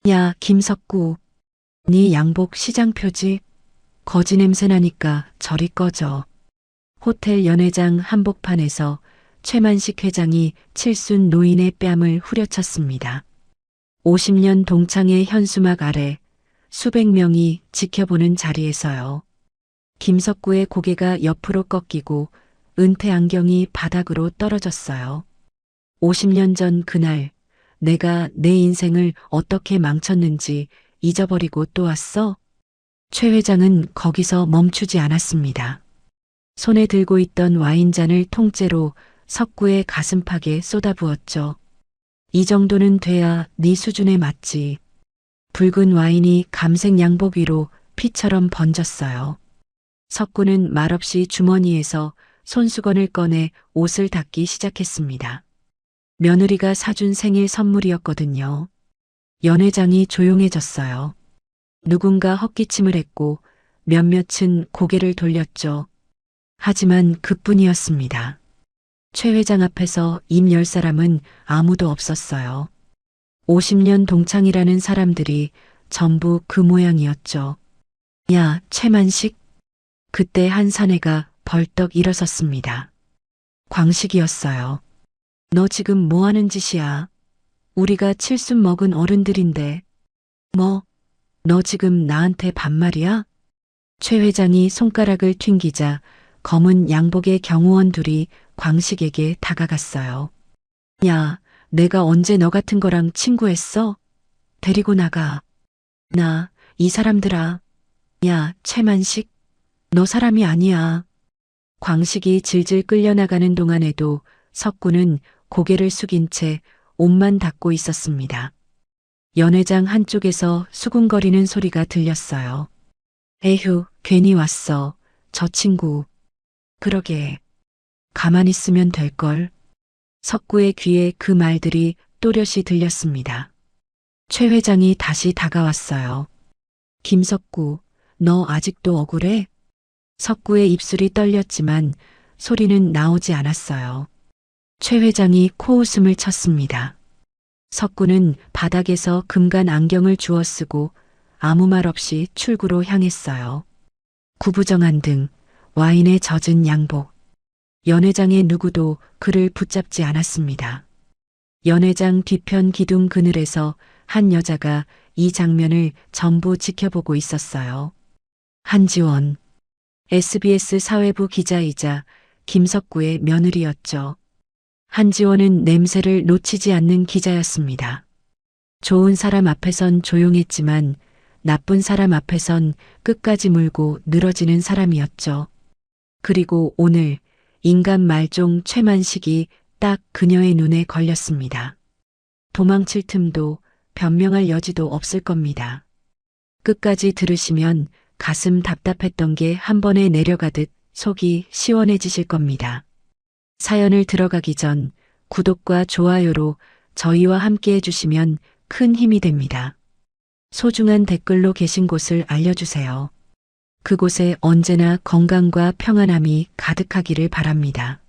야, 김석구. 네 양복 시장 표지? 거지 냄새 나니까 저리 꺼져. 호텔 연회장 한복판에서 최만식 회장이 칠순 노인의 뺨을 후려쳤습니다. 50년 동창의 현수막 아래 수백 명이 지켜보는 자리에서요. 김석구의 고개가 옆으로 꺾이고 은퇴 안경이 바닥으로 떨어졌어요. 50년 전 그날 내가 내 인생을 어떻게 망쳤는지 잊어버리고 또 왔어? 최 회장은 거기서 멈추지 않았습니다. 손에 들고 있던 와인잔을 통째로 석구의 가슴팍에 쏟아부었죠. 이 정도는 돼야 네 수준에 맞지. 붉은 와인이 감색 양복 위로 피처럼 번졌어요. 석구는 말없이 주머니에서 손수건을 꺼내 옷을 닦기 시작했습니다. 며느리가 사준 생일 선물이었거든요. 연 회장이 조용해졌어요. 누군가 헛기침을 했고 몇몇은 고개를 돌렸죠. 하지만 그뿐이었습니다. 최 회장 앞에서 입 열 사람은 아무도 없었어요. 50년 동창이라는 사람들이 전부 그 모양이었죠. 야, 최만식? 그때 한 사내가 벌떡 일어섰습니다. 광식이었어요. 너 지금 뭐 하는 짓이야? 우리가 칠순 먹은 어른들인데. 뭐, 너 지금 나한테 반말이야? 최 회장이 손가락을 튕기자 검은 양복의 경호원 둘이 광식에게 다가갔어요. 야, 내가 언제 너 같은 거랑 친구했어? 데리고 나가. 이 사람들아. 야, 최만식. 너 사람이 아니야. 광식이 질질 끌려나가는 동안에도 석구는 고개를 숙인 채 옷만 닦고 있었습니다. 연 회장 한쪽에서 수군거리는 소리가 들렸어요. 에휴, 괜히 왔어. 저 친구. 그러게. 가만히 있으면 될걸. 석구의 귀에 그 말들이 또렷이 들렸습니다. 최 회장이 다시 다가왔어요. 김석구, 너 아직도 억울해? 석구의 입술이 떨렸지만 소리는 나오지 않았어요. 최 회장이 코웃음을 쳤습니다. 석구는 바닥에서 금간 안경을 주워 쓰고 아무 말 없이 출구로 향했어요. 구부정한 등, 와인에 젖은 양복. 연 회장의 누구도 그를 붙잡지 않았습니다. 연 회장 뒤편 기둥 그늘에서 한 여자가 이 장면을 전부 지켜보고 있었어요. 한지원. SBS 사회부 기자이자 김석구의 며느리였죠. 한지원은 냄새를 놓치지 않는 기자였습니다. 좋은 사람 앞에선 조용했지만 나쁜 사람 앞에선 끝까지 물고 늘어지는 사람이었죠. 그리고 오늘 인간 말종 최만식이 딱 그녀의 눈에 걸렸습니다. 도망칠 틈도 변명할 여지도 없을 겁니다. 끝까지 들으시면 가슴 답답했던 게 한 번에 내려가듯 속이 시원해지실 겁니다. 사연을 들어가기 전 구독과 좋아요로 저희와 함께 해주시면 큰 힘이 됩니다. 소중한 댓글로 계신 곳을 알려주세요. 그곳에 언제나 건강과 평안함이 가득하기를 바랍니다.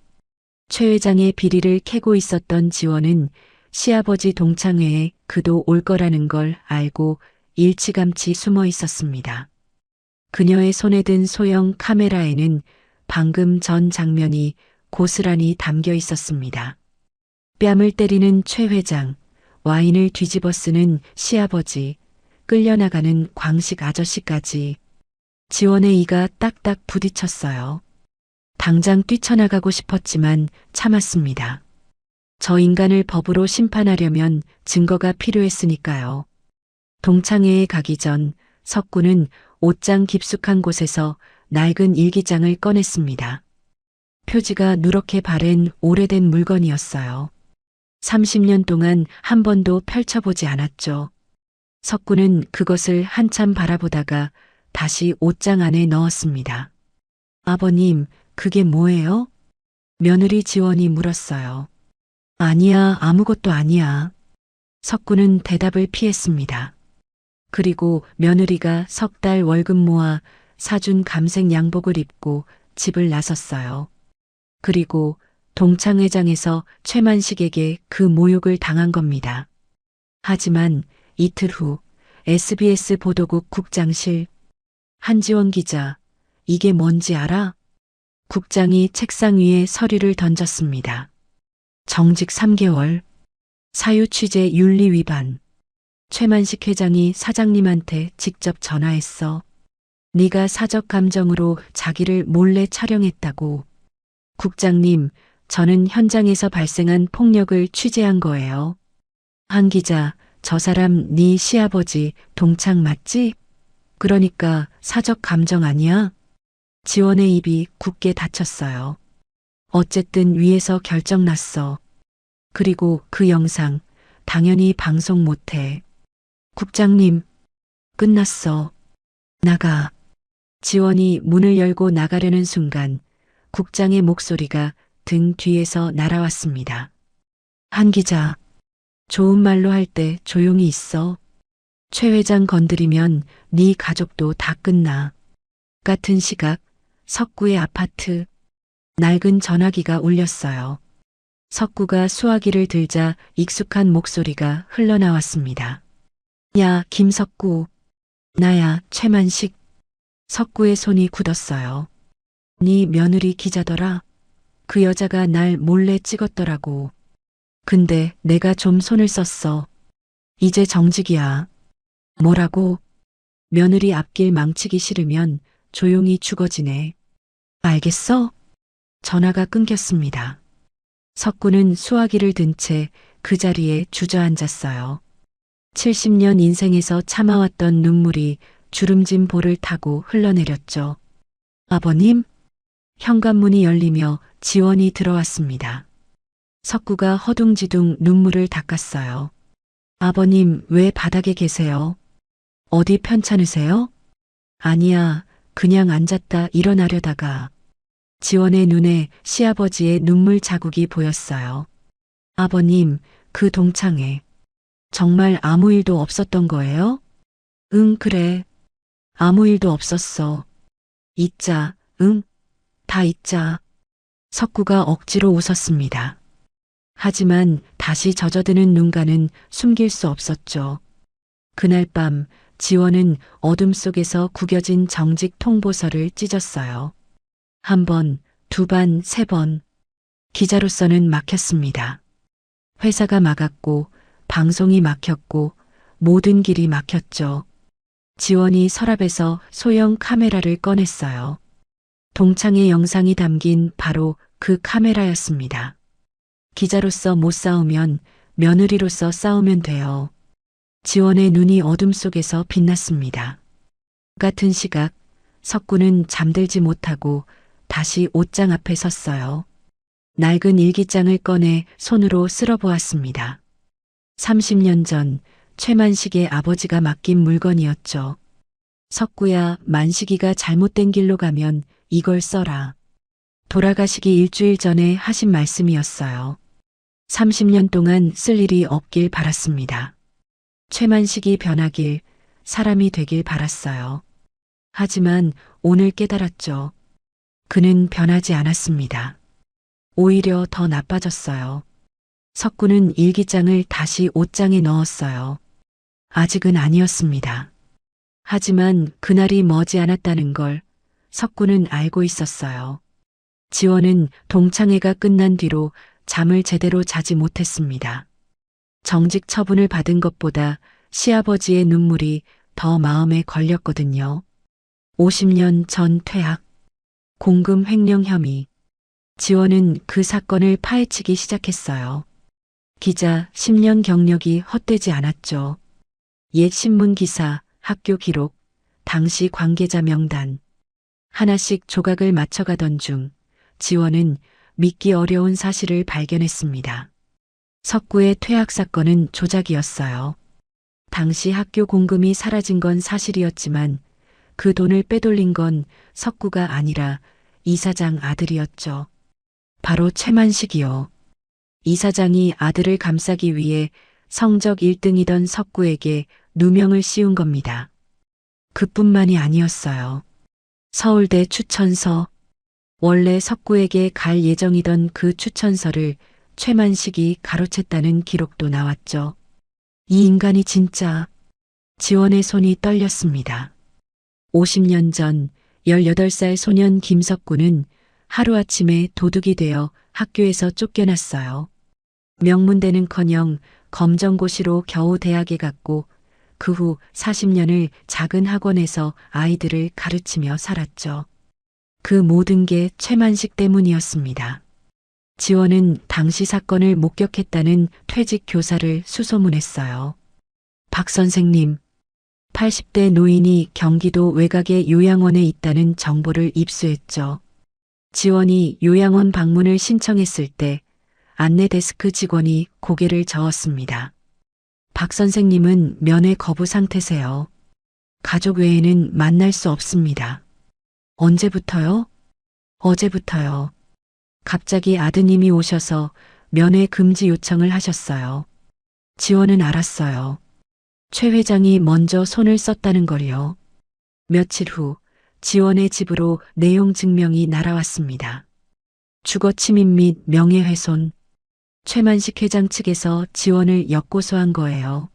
최 회장의 비리를 캐고 있었던 지원은 시아버지 동창회에 그도 올 거라는 걸 알고 일찌감치 숨어 있었습니다. 그녀의 손에 든 소형 카메라에는 방금 전 장면이 고스란히 담겨 있었습니다. 뺨을 때리는 최 회장, 와인을 뒤집어 쓰는 시아버지, 끌려나가는 광식 아저씨까지. 지원의 이가 딱딱 부딪혔어요. 당장 뛰쳐나가고 싶었지만 참았습니다. 저 인간을 법으로 심판하려면 증거가 필요했으니까요. 동창회에 가기 전 석구는 옷장 깊숙한 곳에서 낡은 일기장을 꺼냈습니다. 표지가 누렇게 바랜 오래된 물건이었어요. 30년 동안 한 번도 펼쳐보지 않았죠. 석구는 그것을 한참 바라보다가 다시 옷장 안에 넣었습니다. 아버님, 그게 뭐예요? 며느리 지원이 물었어요. 아니야, 아무것도 아니야. 석구는 대답을 피했습니다. 그리고 며느리가 석 달 월급 모아 사준 감색 양복을 입고 집을 나섰어요. 그리고 동창회장에서 최만식에게 그 모욕을 당한 겁니다. 하지만 이틀 후 SBS 보도국 국장실. 한지원 기자, 이게 뭔지 알아? 국장이 책상 위에 서류를 던졌습니다. 정직 3개월. 사유 취재 윤리 위반. 최만식 회장이 사장님한테 직접 전화했어. 네가 사적 감정으로 자기를 몰래 촬영했다고. 국장님, 저는 현장에서 발생한 폭력을 취재한 거예요. 한 기자, 저 사람 네 시아버지 동창 맞지? 그러니까 사적 감정 아니야? 지원의 입이 굳게 닫혔어요. 어쨌든 위에서 결정 났어. 그리고 그 영상 당연히 방송 못해. 국장님, 끝났어. 나가. 지원이 문을 열고 나가려는 순간 국장의 목소리가 등 뒤에서 날아왔습니다. 한 기자, 좋은 말로 할 때 조용히 있어. 최 회장 건드리면 네 가족도 다 끝나. 같은 시각 석구의 아파트. 낡은 전화기가 울렸어요. 석구가 수화기를 들자 익숙한 목소리가 흘러나왔습니다. 야, 김석구. 나야, 최만식. 석구의 손이 굳었어요. 네 며느리 기자더라. 그 여자가 날 몰래 찍었더라고. 근데 내가 좀 손을 썼어. 이제 정직이야. 뭐라고? 며느리 앞길 망치기 싫으면 조용히 죽어지네. 알겠어? 전화가 끊겼습니다. 석구는 수화기를 든 채 그 자리에 주저앉았어요. 70년 인생에서 참아왔던 눈물이 주름진 볼을 타고 흘러내렸죠. 아버님? 현관문이 열리며 지원이 들어왔습니다. 석구가 허둥지둥 눈물을 닦았어요. 아버님, 왜 바닥에 계세요? 어디 편찮으세요? 아니야, 그냥 앉았다 일어나려다가. 지원의 눈에 시아버지의 눈물 자국이 보였어요. 아버님, 그 동창회. 정말 아무 일도 없었던 거예요? 응, 그래. 아무 일도 없었어. 잊자, 응? 다 잊자. 석구가 억지로 웃었습니다. 하지만 다시 젖어드는 눈가는 숨길 수 없었죠. 그날 밤 지원은 어둠 속에서 구겨진 정직 통보서를 찢었어요. 한 번, 두 번, 세 번. 기자로서는 막혔습니다. 회사가 막았고, 방송이 막혔고, 모든 길이 막혔죠. 지원이 서랍에서 소형 카메라를 꺼냈어요. 동창의 영상이 담긴 바로 그 카메라였습니다. 기자로서 못 싸우면 며느리로서 싸우면 돼요. 지원의 눈이 어둠 속에서 빛났습니다. 같은 시각 석구는 잠들지 못하고 다시 옷장 앞에 섰어요. 낡은 일기장을 꺼내 손으로 쓸어보았습니다. 30년 전 최만식의 아버지가 맡긴 물건이었죠. 석구야, 만식이가 잘못된 길로 가면 이걸 써라. 돌아가시기 일주일 전에 하신 말씀이었어요. 30년 동안 쓸 일이 없길 바랐습니다. 최만식이 변하길, 사람이 되길 바랐어요. 하지만 오늘 깨달았죠. 그는 변하지 않았습니다. 오히려 더 나빠졌어요. 석구는 일기장을 다시 옷장에 넣었어요. 아직은 아니었습니다. 하지만 그날이 머지않았다는 걸 석구는 알고 있었어요. 지원은 동창회가 끝난 뒤로 잠을 제대로 자지 못했습니다. 정직 처분을 받은 것보다 시아버지의 눈물이 더 마음에 걸렸거든요. 50년 전 퇴학, 공금 횡령 혐의. 지원은 그 사건을 파헤치기 시작했어요. 기자 10년 경력이 헛되지 않았죠. 옛 신문 기사, 학교 기록, 당시 관계자 명단. 하나씩 조각을 맞춰가던 중 지원은 믿기 어려운 사실을 발견했습니다. 석구의 퇴학 사건은 조작이었어요. 당시 학교 공금이 사라진 건 사실이었지만 그 돈을 빼돌린 건 석구가 아니라 이사장 아들이었죠. 바로 최만식이요. 이사장이 아들을 감싸기 위해 성적 1등이던 석구에게 누명을 씌운 겁니다. 그뿐만이 아니었어요. 서울대 추천서. 원래 석구에게 갈 예정이던 그 추천서를 최만식이 가로챘다는 기록도 나왔죠. 이 인간이 진짜 지원의 손이 떨렸습니다. 50년 전 18살 소년 김석구는 하루아침에 도둑이 되어 학교에서 쫓겨났어요. 명문대는커녕 검정고시로 겨우 대학에 갔고 그 후 40년을 작은 학원에서 아이들을 가르치며 살았죠. 그 모든 게 최만식 때문이었습니다. 지원은 당시 사건을 목격했다는 퇴직 교사를 수소문했어요. 박 선생님, 80대 노인이 경기도 외곽의 요양원에 있다는 정보를 입수했죠. 지원이 요양원 방문을 신청했을 때 안내 데스크 직원이 고개를 저었습니다. 박 선생님은 면회 거부 상태세요. 가족 외에는 만날 수 없습니다. 언제부터요? 어제부터요. 갑자기 아드님이 오셔서 면회 금지 요청을 하셨어요. 지원은 알았어요. 최 회장이 먼저 손을 썼다는 걸요. 며칠 후 지원의 집으로 내용 증명이 날아왔습니다. 주거 침입 및 명예훼손. 최만식 회장 측에서 지원을 역고소한 거예요.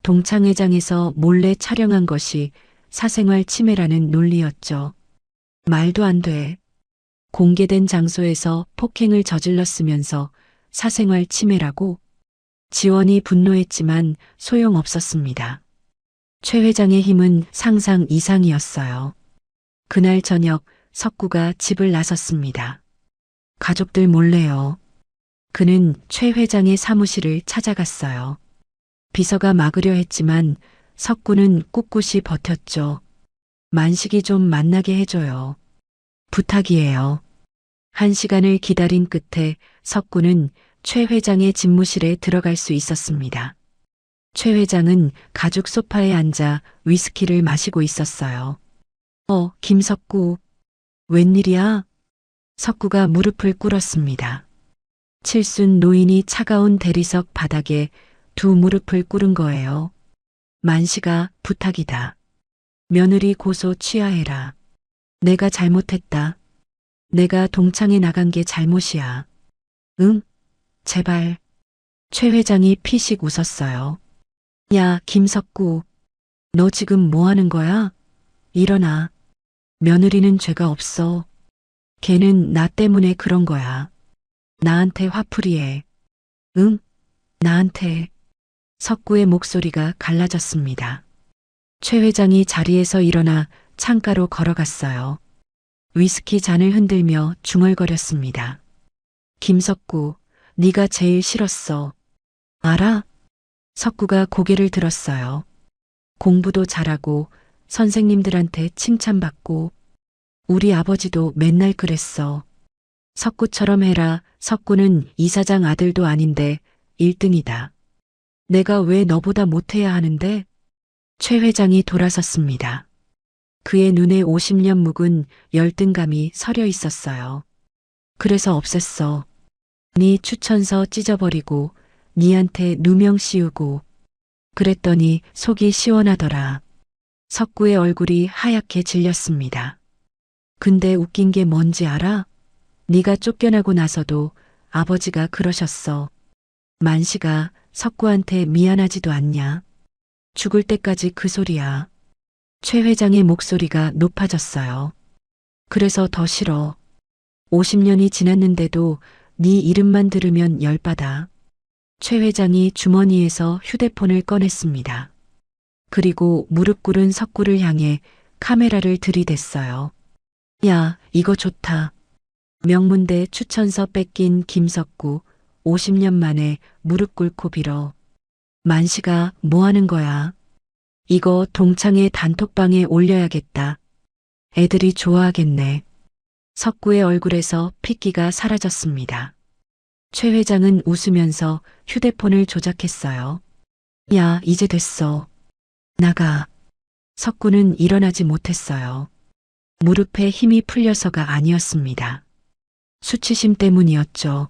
동창 회장에서 몰래 촬영한 것이 사생활 침해라는 논리였죠. 말도 안 돼. 공개된 장소에서 폭행을 저질렀으면서 사생활 침해라고? 지원이 분노했지만 소용없었습니다. 최 회장의 힘은 상상 이상이었어요. 그날 저녁 석구가 집을 나섰습니다. 가족들 몰래요. 그는 최 회장의 사무실을 찾아갔어요. 비서가 막으려 했지만 석구는 꿋꿋이 버텼죠. 만식이 좀 만나게 해줘요. 부탁이에요. 1시간을 기다린 끝에 석구는 최 회장의 집무실에 들어갈 수 있었습니다. 최 회장은 가죽 소파에 앉아 위스키를 마시고 있었어요. 김석구. 웬일이야? 석구가 무릎을 꿇었습니다. 칠순 노인이 차가운 대리석 바닥에 두 무릎을 꿇은 거예요. 만식아, 부탁이다. 며느리 고소 취하해라. 내가 잘못했다. 내가 동창회 나간 게 잘못이야. 응? 제발. 최 회장이 피식 웃었어요. 야, 김석구. 너 지금 뭐 하는 거야? 일어나. 며느리는 죄가 없어. 걔는 나 때문에 그런 거야. 나한테 화풀이해. 응? 나한테. 석구의 목소리가 갈라졌습니다. 최 회장이 자리에서 일어나 창가로 걸어갔어요. 위스키 잔을 흔들며 중얼거렸습니다. 김석구, 네가 제일 싫었어. 알아? 석구가 고개를 들었어요. 공부도 잘하고 선생님들한테 칭찬받고 우리 아버지도 맨날 그랬어. 석구처럼 해라. 석구는 이사장 아들도 아닌데 1등이다. 내가 왜 너보다 못해야 하는데? 최 회장이 돌아섰습니다. 그의 눈에 50년 묵은 열등감이 서려 있었어요. 그래서 없앴어. 네 추천서 찢어버리고 니한테 누명 씌우고 그랬더니 속이 시원하더라. 석구의 얼굴이 하얗게 질렸습니다. 근데 웃긴 게 뭔지 알아? 네가 쫓겨나고 나서도 아버지가 그러셨어. 만식아, 석구한테 미안하지도 않냐? 죽을 때까지 그 소리야. 최 회장의 목소리가 높아졌어요. 그래서 더 싫어. 50년이 지났는데도 네 이름만 들으면 열받아. 최 회장이 주머니에서 휴대폰을 꺼냈습니다. 그리고 무릎 꿇은 석구를 향해 카메라를 들이댔어요. 야, 이거 좋다. 명문대 추천서 뺏긴 김석구 50년 만에 무릎 꿇고 빌어. 만식아, 뭐 하는 거야? 이거 동창회 단톡방에 올려야겠다. 애들이 좋아하겠네. 석구의 얼굴에서 핏기가 사라졌습니다. 최 회장은 웃으면서 휴대폰을 조작했어요. 야, 이제 됐어. 나가. 석구는 일어나지 못했어요. 무릎에 힘이 풀려서가 아니었습니다. 수치심 때문이었죠.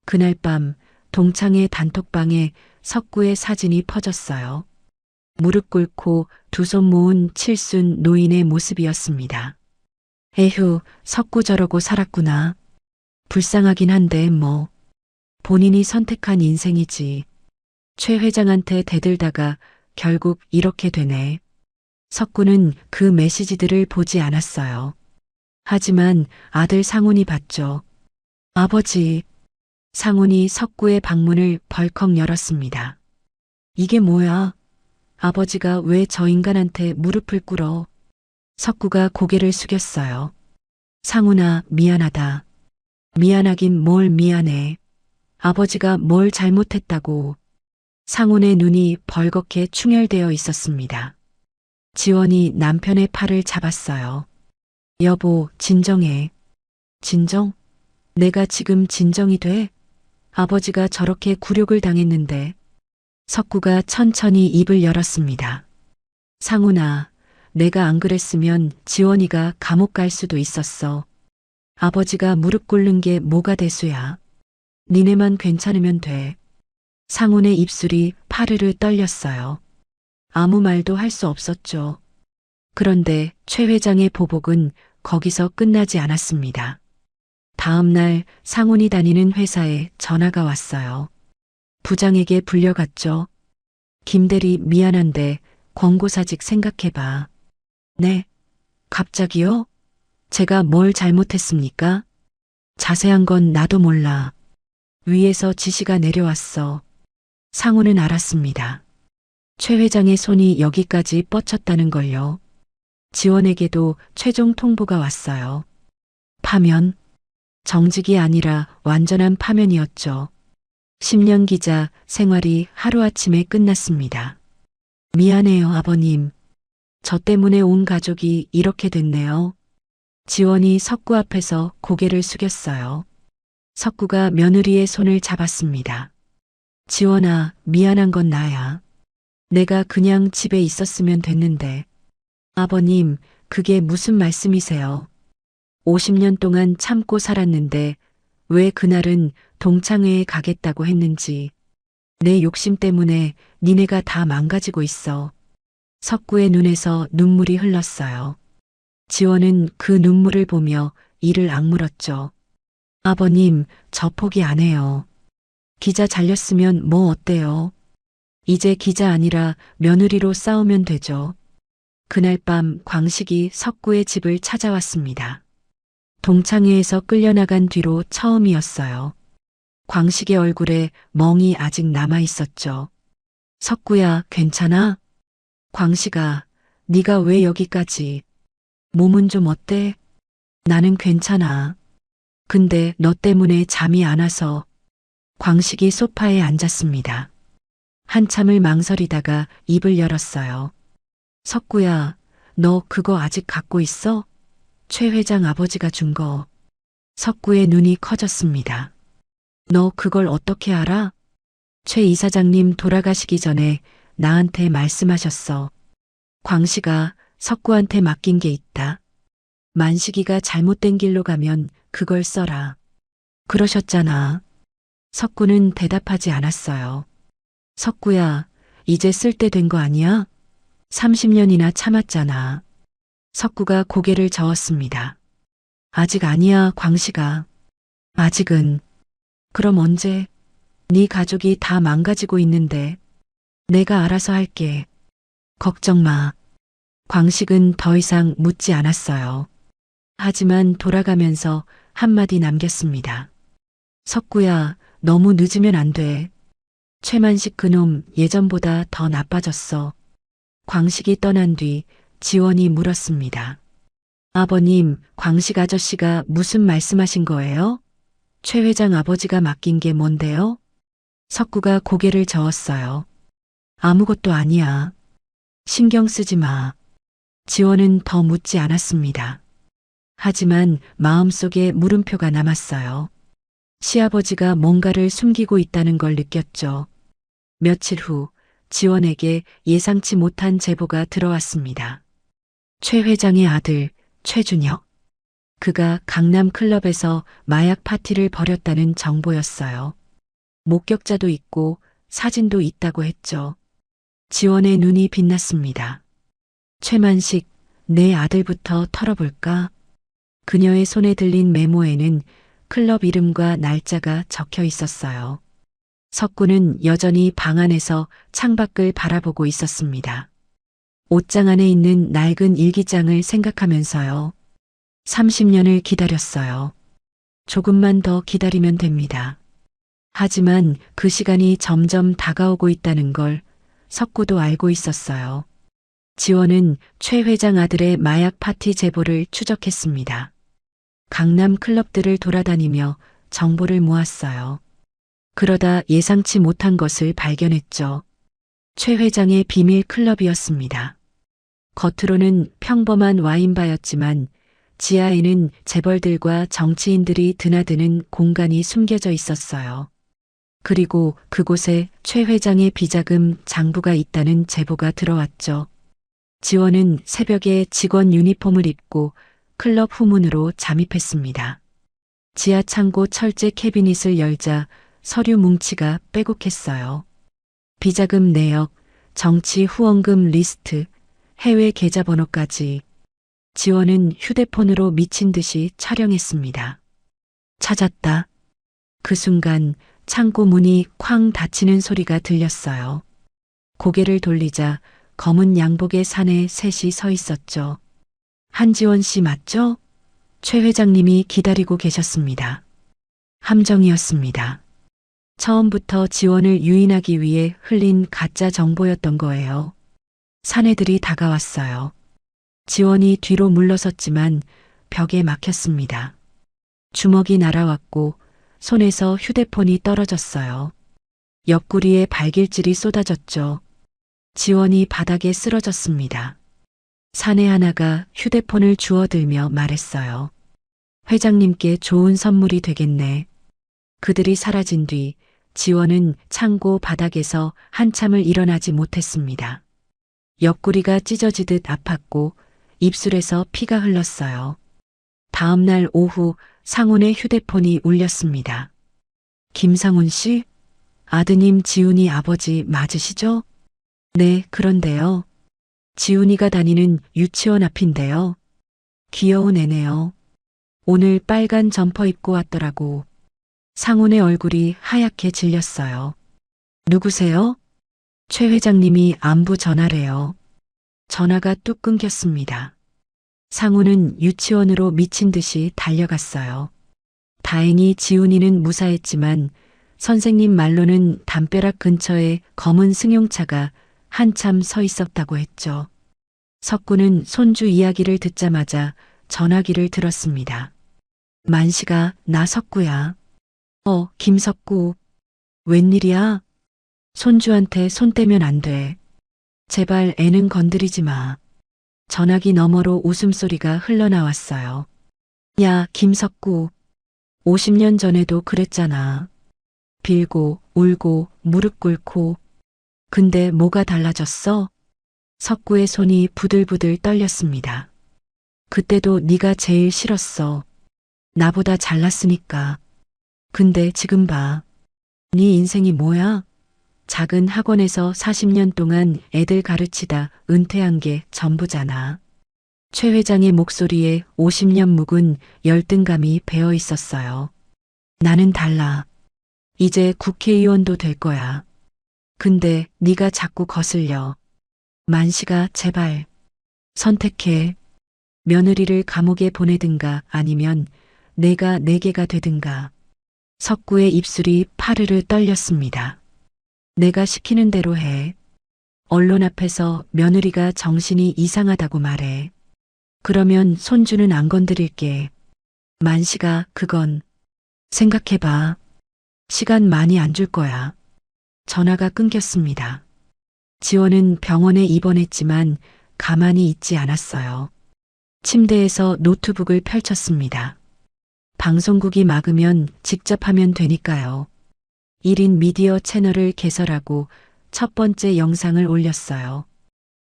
그날 밤 동창회 단톡방에 석구의 사진이 퍼졌어요. 무릎 꿇고 두 손 모은 칠순 노인의 모습이었습니다. 에휴, 석구 저러고 살았구나. 불쌍하긴 한데 뭐. 본인이 선택한 인생이지. 최 회장한테 대들다가 결국 이렇게 되네. 석구는 그 메시지들을 보지 않았어요. 하지만 아들 상훈이 봤죠. 아버지. 상훈이 석구의 방문을 벌컥 열었습니다. 이게 뭐야? 아버지가 왜 저 인간한테 무릎을 꿇어? 석구가 고개를 숙였어요. 상훈아, 미안하다. 미안하긴 뭘 미안해. 아버지가 뭘 잘못했다고. 상훈의 눈이 벌겋게 충혈되어 있었습니다. 지원이 남편의 팔을 잡았어요. 여보, 진정해. 진정? 내가 지금 진정이 돼? 아버지가 저렇게 굴욕을 당했는데. 석구가 천천히 입을 열었습니다. 상훈아, 내가 안 그랬으면 지원이가 감옥 갈 수도 있었어. 아버지가 무릎 꿇는 게 뭐가 대수야. 니네만 괜찮으면 돼. 상훈의 입술이 파르르 떨렸어요. 아무 말도 할 수 없었죠. 그런데 최 회장의 보복은 거기서 끝나지 않았습니다. 다음 날 상훈이 다니는 회사에 전화가 왔어요. 부장에게 불려갔죠. 김대리 미안한데 권고사직 생각해봐. 네? 갑자기요? 제가 뭘 잘못했습니까? 자세한 건 나도 몰라. 위에서 지시가 내려왔어. 상훈은 알았습니다. 최 회장의 손이 여기까지 뻗쳤다는 걸요. 지원에게도 최종 통보가 왔어요. 파면. 정직이 아니라 완전한 파면이었죠. 10년 기자 생활이 하루아침에 끝났습니다. 미안해요, 아버님. 저 때문에 온 가족이 이렇게 됐네요. 지원이 석구 앞에서 고개를 숙였어요. 석구가 며느리의 손을 잡았습니다. 지원아, 미안한 건 나야. 내가 그냥 집에 있었으면 됐는데. 아버님, 그게 무슨 말씀이세요? 50년 동안 참고 살았는데 왜 그날은 동창회에 가겠다고 했는지. 내 욕심 때문에 니네가 다 망가지고 있어. 석구의 눈에서 눈물이 흘렀어요. 지원은 그 눈물을 보며 이를 악물었죠. 아버님, 저 포기 안 해요. 기자 잘렸으면 뭐 어때요? 이제 기자 아니라 며느리로 싸우면 되죠. 그날 밤 광식이 석구의 집을 찾아왔습니다. 동창회에서 끌려나간 뒤로 처음이었어요. 광식의 얼굴에 멍이 아직 남아 있었죠. 석구야, 괜찮아? 광식아, 네가 왜 여기까지? 몸은 좀 어때? 나는 괜찮아. 근데 너 때문에 잠이 안 와서. 광식이 소파에 앉았습니다. 한참을 망설이다가 입을 열었어요. 석구야, 너 그거 아직 갖고 있어? 최 회장 아버지가 준 거. 석구의 눈이 커졌습니다. 너 그걸 어떻게 알아? 최 이사장님 돌아가시기 전에 나한테 말씀하셨어. 광식아, 석구한테 맡긴 게 있다. 만식이가 잘못된 길로 가면 그걸 써라. 그러셨잖아. 석구는 대답하지 않았어요. 석구야, 이제 쓸 때 된 거 아니야? 30년이나 참았잖아. 석구가 고개를 저었습니다. 아직 아니야, 광식아. 아직은. 그럼 언제? 네 가족이 다 망가지고 있는데. 내가 알아서 할게. 걱정 마. 광식은 더 이상 묻지 않았어요. 하지만 돌아가면서 한마디 남겼습니다. 석구야, 너무 늦으면 안 돼. 최만식 그놈 예전보다 더 나빠졌어. 광식이 떠난 뒤 지원이 물었습니다. 아버님, 광식 아저씨가 무슨 말씀하신 거예요? 최 회장 아버지가 맡긴 게 뭔데요? 석구가 고개를 저었어요. 아무것도 아니야. 신경 쓰지 마. 지원은 더 묻지 않았습니다. 하지만 마음속에 물음표가 남았어요. 시아버지가 뭔가를 숨기고 있다는 걸 느꼈죠. 며칠 후 지원에게 예상치 못한 제보가 들어왔습니다. 최 회장의 아들 최준혁. 그가 강남 클럽에서 마약 파티를 벌였다는 정보였어요. 목격자도 있고 사진도 있다고 했죠. 지원의 눈이 빛났습니다. 최만식, 내 아들부터 털어볼까? 그녀의 손에 들린 메모에는 클럽 이름과 날짜가 적혀 있었어요. 석구는 여전히 방 안에서 창밖을 바라보고 있었습니다. 옷장 안에 있는 낡은 일기장을 생각하면서요. 30년을 기다렸어요. 조금만 더 기다리면 됩니다. 하지만 그 시간이 점점 다가오고 있다는 걸 석구도 알고 있었어요. 지원은 최 회장 아들의 마약 파티 제보를 추적했습니다. 강남 클럽들을 돌아다니며 정보를 모았어요. 그러다 예상치 못한 것을 발견했죠. 최 회장의 비밀 클럽이었습니다. 겉으로는 평범한 와인바였지만 지하에는 재벌들과 정치인들이 드나드는 공간이 숨겨져 있었어요. 그리고 그곳에 최 회장의 비자금 장부가 있다는 제보가 들어왔죠. 지원은 새벽에 직원 유니폼을 입고 클럽 후문으로 잠입했습니다. 지하 창고 철제 캐비닛을 열자 서류 뭉치가 빼곡했어요. 비자금 내역, 정치 후원금 리스트, 해외 계좌번호까지. 지원은 휴대폰으로 미친 듯이 촬영했습니다. 찾았다. 그 순간 창고 문이 쾅 닫히는 소리가 들렸어요. 고개를 돌리자 검은 양복의 산에 셋이 서 있었죠. 한지원 씨 맞죠? 최 회장님이 기다리고 계셨습니다. 함정이었습니다. 처음부터 지원을 유인하기 위해 흘린 가짜 정보였던 거예요. 사내들이 다가왔어요. 지원이 뒤로 물러섰지만 벽에 막혔습니다. 주먹이 날아왔고 손에서 휴대폰이 떨어졌어요. 옆구리에 발길질이 쏟아졌죠. 지원이 바닥에 쓰러졌습니다. 사내 하나가 휴대폰을 주워들며 말했어요. 회장님께 좋은 선물이 되겠네. 그들이 사라진 뒤 지원은 창고 바닥에서 한참을 일어나지 못했습니다. 옆구리가 찢어지듯 아팠고 입술에서 피가 흘렀어요. 다음 날 오후 상훈의 휴대폰이 울렸습니다. 김상훈 씨? 아드님 지훈이 아버지 맞으시죠? 네, 그런데요. 지훈이가 다니는 유치원 앞인데요. 귀여운 애네요. 오늘 빨간 점퍼 입고 왔더라고. 상훈의 얼굴이 하얗게 질렸어요. 누구세요? 최 회장님이 안부 전화래요. 전화가 뚝 끊겼습니다. 상훈은 유치원으로 미친 듯이 달려갔어요. 다행히 지훈이는 무사했지만 선생님 말로는 담벼락 근처에 검은 승용차가 한참 서 있었다고 했죠. 석구는 손주 이야기를 듣자마자 전화기를 들었습니다. 만시가 나 석구야. 김석구. 웬일이야? 손주한테 손 떼면 안 돼. 제발 애는 건드리지 마. 전화기 너머로 웃음소리가 흘러나왔어요. 야, 김석구. 50년 전에도 그랬잖아. 빌고, 울고, 무릎 꿇고. 근데 뭐가 달라졌어? 석구의 손이 부들부들 떨렸습니다. 그때도 네가 제일 싫었어. 나보다 잘났으니까. 근데 지금 봐. 네 인생이 뭐야? 작은 학원에서 40년 동안 애들 가르치다 은퇴한 게 전부잖아. 최 회장의 목소리에 50년 묵은 열등감이 배어 있었어요. 나는 달라. 이제 국회의원도 될 거야. 근데 네가 자꾸 거슬려. 만시가 제발 선택해. 며느리를 감옥에 보내든가 아니면 내가 내게가 되든가. 석구의 입술이 파르르 떨렸습니다. 내가 시키는 대로 해. 언론 앞에서 며느리가 정신이 이상하다고 말해. 그러면 손주는 안 건드릴게. 만시가 그건 생각해봐. 시간 많이 안 줄 거야. 전화가 끊겼습니다. 지원은 병원에 입원했지만 가만히 있지 않았어요. 침대에서 노트북을 펼쳤습니다. 방송국이 막으면 직접 하면 되니까요. 1인 미디어 채널을 개설하고 첫 번째 영상을 올렸어요.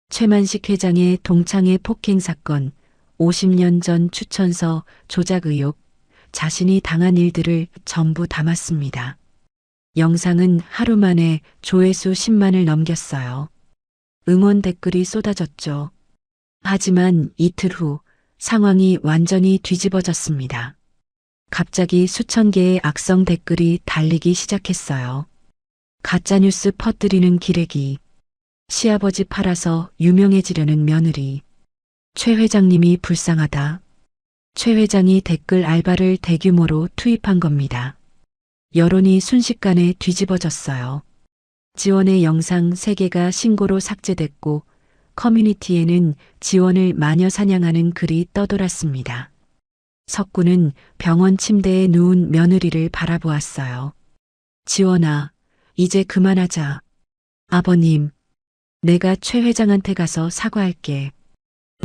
최만식 회장의 동창회 폭행 사건, 50년 전 추천서 조작 의혹, 자신이 당한 일들을 전부 담았습니다. 영상은 하루 만에 조회수 10만을 넘겼어요. 응원 댓글이 쏟아졌죠. 하지만 이틀 후 상황이 완전히 뒤집어졌습니다. 갑자기 수천 개의 악성 댓글이 달리기 시작했어요. 가짜뉴스 퍼뜨리는 기레기. 시아버지 팔아서 유명해지려는 며느리. 최 회장님이 불쌍하다. 최 회장이 댓글 알바를 대규모로 투입한 겁니다. 여론이 순식간에 뒤집어졌어요. 지원의 영상 3개가 신고로 삭제됐고 커뮤니티에는 지원을 마녀 사냥하는 글이 떠돌았습니다. 석구는 병원 침대에 누운 며느리를 바라보았어요. 지원아, 이제 그만하자. 아버님, 내가 최 회장한테 가서 사과할게.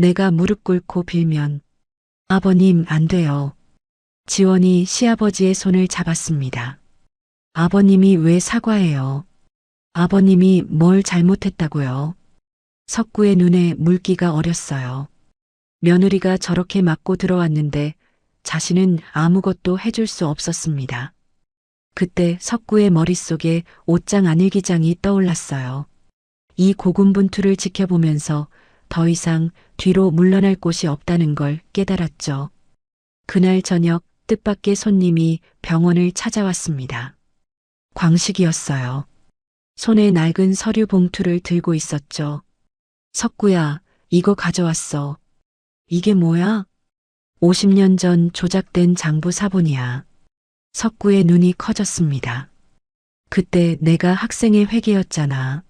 내가 무릎 꿇고 빌면. 아버님, 안 돼요. 지원이 시아버지의 손을 잡았습니다. 아버님이 왜 사과해요? 아버님이 뭘 잘못했다고요? 석구의 눈에 물기가 어렸어요. 며느리가 저렇게 맞고 들어왔는데 자신은 아무것도 해줄 수 없었습니다. 그때 석구의 머릿속에 옷장 안일기장이 떠올랐어요. 이 고군분투를 지켜보면서 더 이상 뒤로 물러날 곳이 없다는 걸 깨달았죠. 그날 저녁 뜻밖의 손님이 병원을 찾아왔습니다. 광식이었어요. 손에 낡은 서류 봉투를 들고 있었죠. 석구야, 이거 가져왔어. 이게 뭐야? 50년 전 조작된 장부 사본이야. 석구의 눈이 커졌습니다. 그때 내가 학생의 회계였잖아.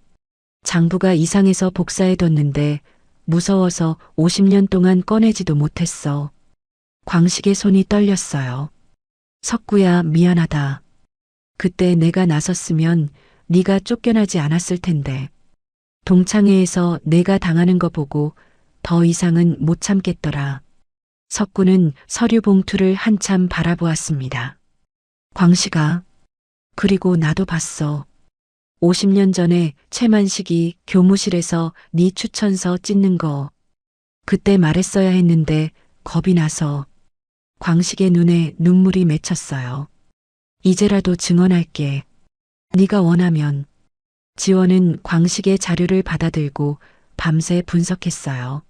장부가 이상해서 복사해뒀는데 무서워서 50년 동안 꺼내지도 못했어. 광식의 손이 떨렸어요. 석구야, 미안하다. 그때 내가 나섰으면 네가 쫓겨나지 않았을 텐데. 동창회에서 내가 당하는 거 보고 더 이상은 못 참겠더라. 석구는 서류 봉투를 한참 바라보았습니다. 광식아, 그리고 나도 봤어. 50년 전에 최만식이 교무실에서 네 추천서 찢는 거. 그때 말했어야 했는데 겁이 나서. 광식의 눈에 눈물이 맺혔어요. 이제라도 증언할게. 네가 원하면. 지원은 광식의 자료를 받아들고 밤새 분석했어요.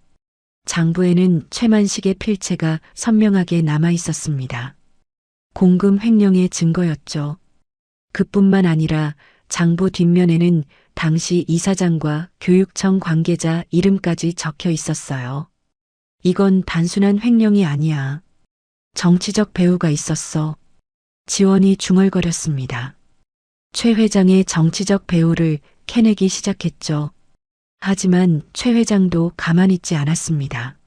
장부에는 최만식의 필체가 선명하게 남아 있었습니다. 공금 횡령의 증거였죠. 그뿐만 아니라 장부 뒷면에는 당시 이사장과 교육청 관계자 이름까지 적혀 있었어요. 이건 단순한 횡령이 아니야. 정치적 배후가 있었어. 지원이 중얼거렸습니다. 최 회장의 정치적 배후를 캐내기 시작했죠. 하지만 최 회장도 가만히 있지 않았습니다.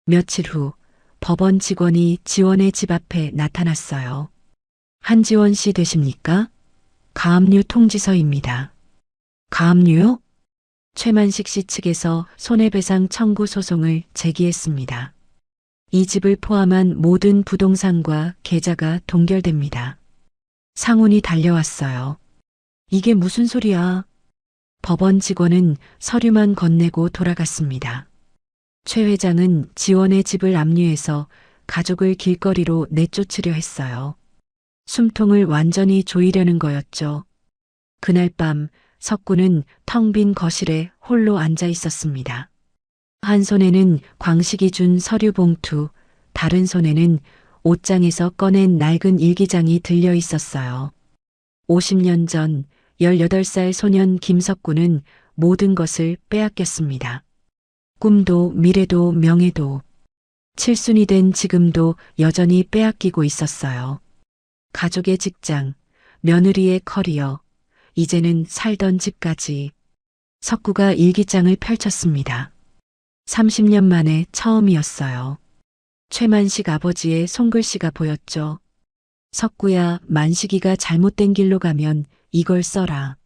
며칠 후 법원 직원이 지원의 집 앞에 나타났어요. 한지원 씨 되십니까? 가압류 통지서입니다. 가압류요? 최만식 씨 측에서 손해배상 청구 소송을 제기했습니다. 이 집을 포함한 모든 부동산과 계좌가 동결됩니다. 상훈이 달려왔어요. 이게 무슨 소리야? 법원 직원은 서류만 건네고 돌아갔습니다. 최 회장은 지원의 집을 압류해서 가족을 길거리로 내쫓으려 했어요. 숨통을 완전히 조이려는 거였죠. 그날 밤 석구는 텅 빈 거실에 홀로 앉아 있었습니다. 한 손에는 광식이 준 서류 봉투, 다른 손에는 옷장에서 꺼낸 낡은 일기장이 들려 있었어요. 50년 전 18살 소년 김석구는 모든 것을 빼앗겼습니다. 꿈도 미래도 명예도. 칠순이 된 지금도 여전히 빼앗기고 있었어요. 가족의 직장, 며느리의 커리어, 이제는 살던 집까지. 석구가 일기장을 펼쳤습니다. 30년 만에 처음이었어요. 최만식 아버지의 손글씨가 보였죠. 석구야, 만식이가 잘못된 길로 가면 이걸 써라.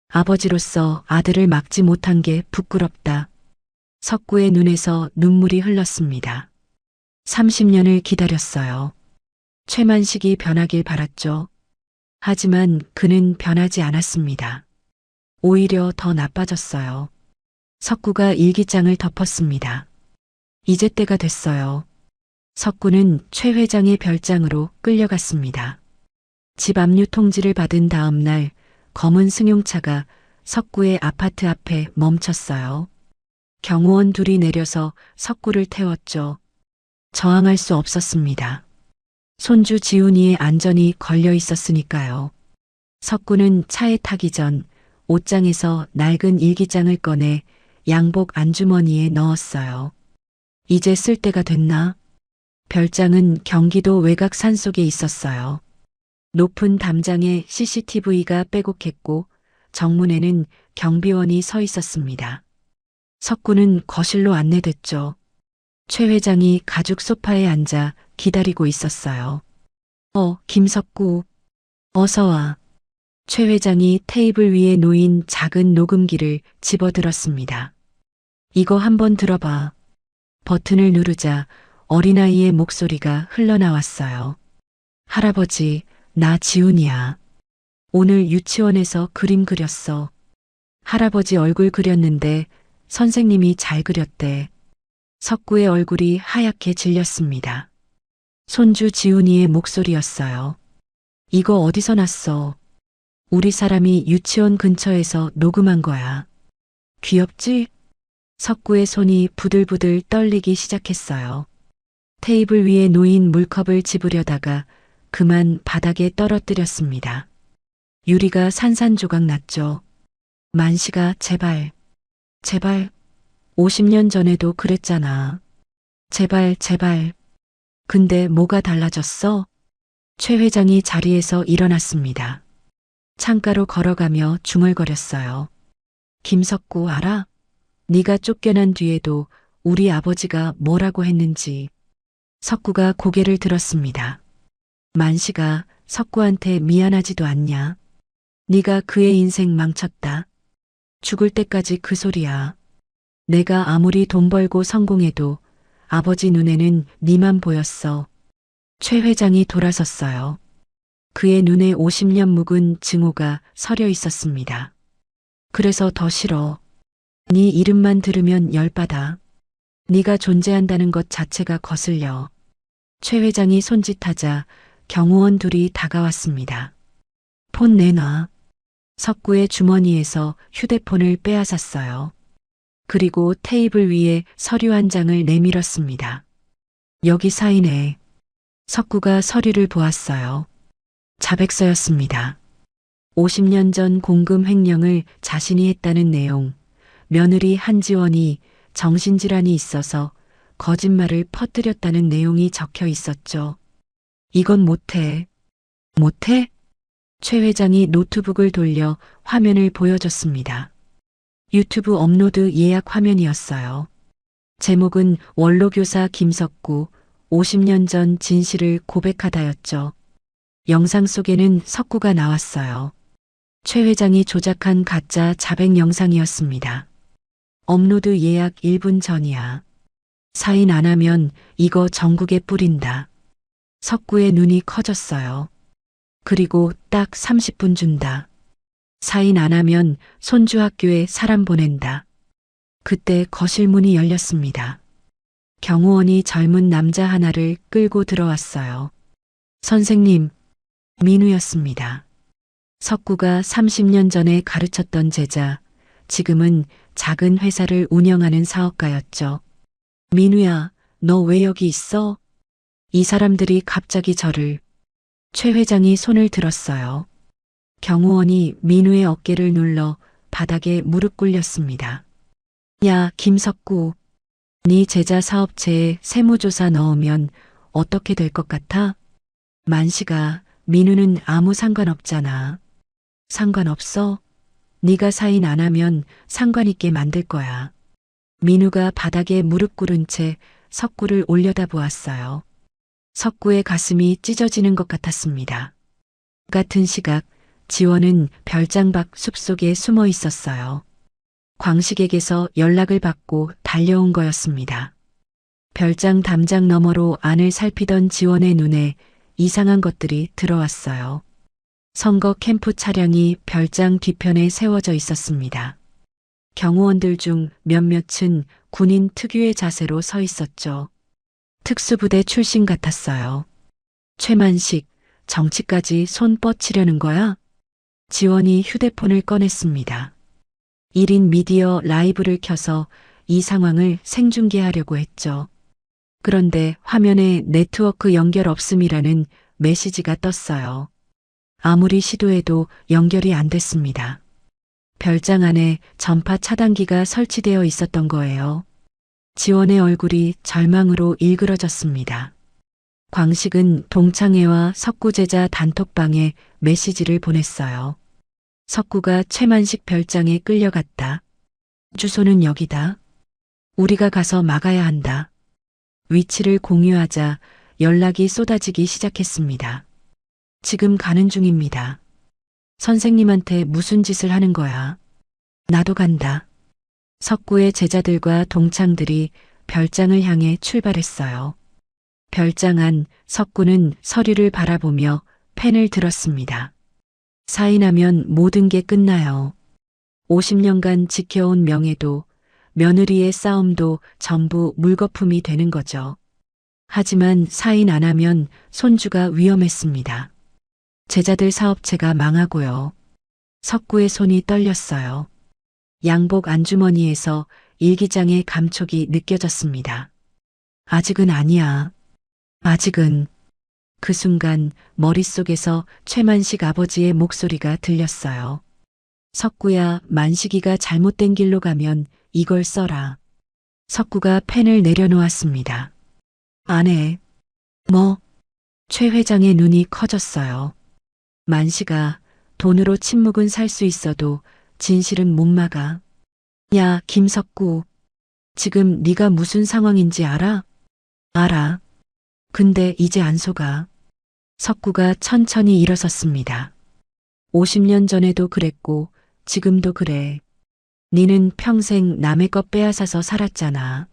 아버지로서 아들을 막지 못한 게 부끄럽다. 석구의 눈에서 눈물이 흘렀습니다. 30년을 기다렸어요. 최만식이 변하길 바랐죠. 하지만 그는 변하지 않았습니다. 오히려 더 나빠졌어요. 석구가 일기장을 덮었습니다. 이제 때가 됐어요. 석구는 최 회장의 별장으로 끌려갔습니다. 집 압류 통지를 받은 다음 날 검은 승용차가 석구의 아파트 앞에 멈췄어요. 경호원 둘이 내려서 석구를 태웠죠. 저항할 수 없었습니다. 손주 지훈이의 안전이 걸려 있었으니까요. 석구는 차에 타기 전 옷장에서 낡은 일기장을 꺼내 양복 안주머니에 넣었어요. 이제 쓸 때가 됐나? 별장은 경기도 외곽 산속에 있었어요. 높은 담장에 CCTV가 빼곡했고 정문에는 경비원이 서 있었습니다. 석구는 거실로 안내됐죠. 최 회장이 가죽 소파에 앉아 기다리고 있었어요. 김석구. 어서 와. 최 회장이 테이블 위에 놓인 작은 녹음기를 집어들었습니다. 이거 한번 들어봐. 버튼을 누르자 어린아이의 목소리가 흘러나왔어요. 할아버지, 나 지훈이야. 오늘 유치원에서 그림 그렸어. 할아버지 얼굴 그렸는데 선생님이 잘 그렸대. 석구의 얼굴이 하얗게 질렸습니다. 손주 지훈이의 목소리였어요. 이거 어디서 났어? 우리 사람이 유치원 근처에서 녹음한 거야. 귀엽지? 석구의 손이 부들부들 떨리기 시작했어요. 테이블 위에 놓인 물컵을 집으려다가 그만 바닥에 떨어뜨렸습니다. 유리가 산산조각 났죠. 만시가 제발, 제발, 50년 전에도 그랬잖아. 제발, 제발. 근데 뭐가 달라졌어? 최 회장이 자리에서 일어났습니다. 창가로 걸어가며 중얼거렸어요. 김석구 알아? 네가 쫓겨난 뒤에도 우리 아버지가 뭐라고 했는지. 석구가 고개를 들었습니다. 만시가 석구한테 미안하지도 않냐? 네가 그의 인생 망쳤다. 죽을 때까지 그 소리야. 내가 아무리 돈 벌고 성공해도 아버지 눈에는 네만 보였어. 최 회장이 돌아섰어요. 그의 눈에 50년 묵은 증오가 서려 있었습니다. 그래서 더 싫어. 네 이름만 들으면 열받아. 네가 존재한다는 것 자체가 거슬려. 최 회장이 손짓하자 경호원 둘이 다가왔습니다. 폰 내놔. 석구의 주머니에서 휴대폰을 빼앗았어요. 그리고 테이블 위에 서류 한 장을 내밀었습니다. 여기 사인해. 석구가 서류를 보았어요. 자백서였습니다. 50년 전 공금 횡령을 자신이 했다는 내용. 며느리 한지원이 정신질환이 있어서 거짓말을 퍼뜨렸다는 내용이 적혀 있었죠. 이건 못해. 못해? 최 회장이 노트북을 돌려 화면을 보여줬습니다. 유튜브 업로드 예약 화면이었어요. 제목은 원로교사 김석구 50년 전 진실을 고백하다였죠. 영상 속에는 석구가 나왔어요. 최 회장이 조작한 가짜 자백 영상이었습니다. 업로드 예약 1분 전이야. 사인 안 하면 이거 전국에 뿌린다. 석구의 눈이 커졌어요. 그리고 딱 30분 준다. 사인 안 하면 손주 학교에 사람 보낸다. 그때 거실 문이 열렸습니다. 경호원이 젊은 남자 하나를 끌고 들어왔어요. 선생님, 민우였습니다. 석구가 30년 전에 가르쳤던 제자, 지금은 작은 회사를 운영하는 사업가였죠. 민우야, 너 왜 여기 있어? 이 사람들이 갑자기 저를. 최 회장이 손을 들었어요. 경호원이 민우의 어깨를 눌러 바닥에 무릎 꿇렸습니다. 야, 김석구. 네 제자 사업체에 세무조사 넣으면 어떻게 될 것 같아? 만시가 민우는 아무 상관없잖아. 상관없어? 네가 사인 안 하면 상관 있게 만들 거야. 민우가 바닥에 무릎 꿇은 채 석구를 올려다보았어요. 석구의 가슴이 찢어지는 것 같았습니다. 같은 시각 지원은 별장 밖 숲속에 숨어 있었어요. 광식에게서 연락을 받고 달려온 거였습니다. 별장 담장 너머로 안을 살피던 지원의 눈에 이상한 것들이 들어왔어요. 선거 캠프 차량이 별장 뒤편에 세워져 있었습니다. 경호원들 중 몇몇은 군인 특유의 자세로 서 있었죠. 특수부대 출신 같았어요. 최만식, 정치까지 손 뻗치려는 거야? 지원이 휴대폰을 꺼냈습니다. 1인 미디어 라이브를 켜서 이 상황을 생중계하려고 했죠. 그런데 화면에 네트워크 연결 없음이라는 메시지가 떴어요. 아무리 시도해도 연결이 안 됐습니다. 별장 안에 전파 차단기가 설치되어 있었던 거예요. 지원의 얼굴이 절망으로 일그러졌습니다. 광식은 동창회와 석구제자 단톡방에 메시지를 보냈어요. 석구가 최만식 별장에 끌려갔다. 주소는 여기다. 우리가 가서 막아야 한다. 위치를 공유하자 연락이 쏟아지기 시작했습니다. 지금 가는 중입니다. 선생님한테 무슨 짓을 하는 거야? 나도 간다. 석구의 제자들과 동창들이 별장을 향해 출발했어요. 별장 안 석구는 서류를 바라보며 펜을 들었습니다. 사인하면 모든 게 끝나요. 50년간 지켜온 명예도 며느리의 싸움도 전부 물거품이 되는 거죠. 하지만 사인 안 하면 손주가 위험했습니다. 제자들 사업체가 망하고요. 석구의 손이 떨렸어요. 양복 안주머니에서 일기장의 감촉이 느껴졌습니다. 아직은 아니야. 아직은. 그 순간 머릿속에서 최만식 아버지의 목소리가 들렸어요. 석구야, 만식이가 잘못된 길로 가면 이걸 써라. 석구가 펜을 내려놓았습니다. 안 해. 뭐? 최 회장의 눈이 커졌어요. 만식아, 돈으로 침묵은 살 수 있어도 진실은 못 막아. 야, 김석구. 지금 네가 무슨 상황인지 알아? 알아. 근데 이제 안 속아. 석구가 천천히 일어섰습니다. 50년 전에도 그랬고 지금도 그래. 니는 평생 남의 것 빼앗아서 살았잖아.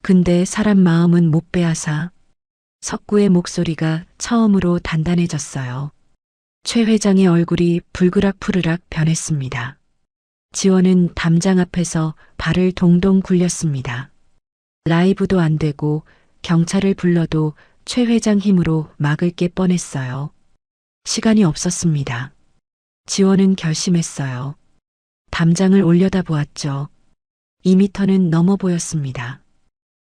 근데 사람 마음은 못 빼앗아. 석구의 목소리가 처음으로 단단해졌어요. 최 회장의 얼굴이 불그락푸르락 변했습니다. 지원은 담장 앞에서 발을 동동 굴렸습니다. 라이브도 안 되고 경찰을 불러도 최 회장 힘으로 막을 게 뻔했어요. 시간이 없었습니다. 지원은 결심했어요. 담장을 올려다보았죠. 2미터는 넘어 보였습니다.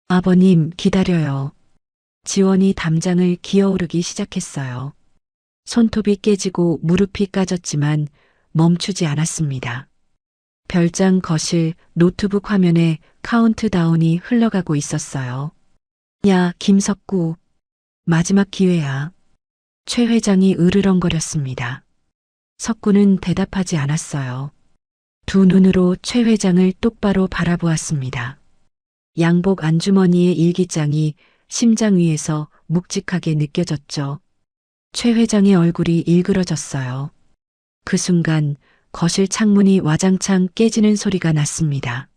아버님, 기다려요. 지원이 담장을 기어오르기 시작했어요. 손톱이 깨지고 무릎이 까졌지만 멈추지 않았습니다. 별장 거실 노트북 화면에 카운트다운이 흘러가고 있었어요. 야, 김석구. 마지막 기회야. 최 회장이 으르렁거렸습니다. 석구는 대답하지 않았어요. 두 눈으로 최 회장을 똑바로 바라보았습니다. 양복 안주머니의 일기장이 심장 위에서 묵직하게 느껴졌죠. 최 회장의 얼굴이 일그러졌어요. 그 순간 거실 창문이 와장창 깨지는 소리가 났습니다.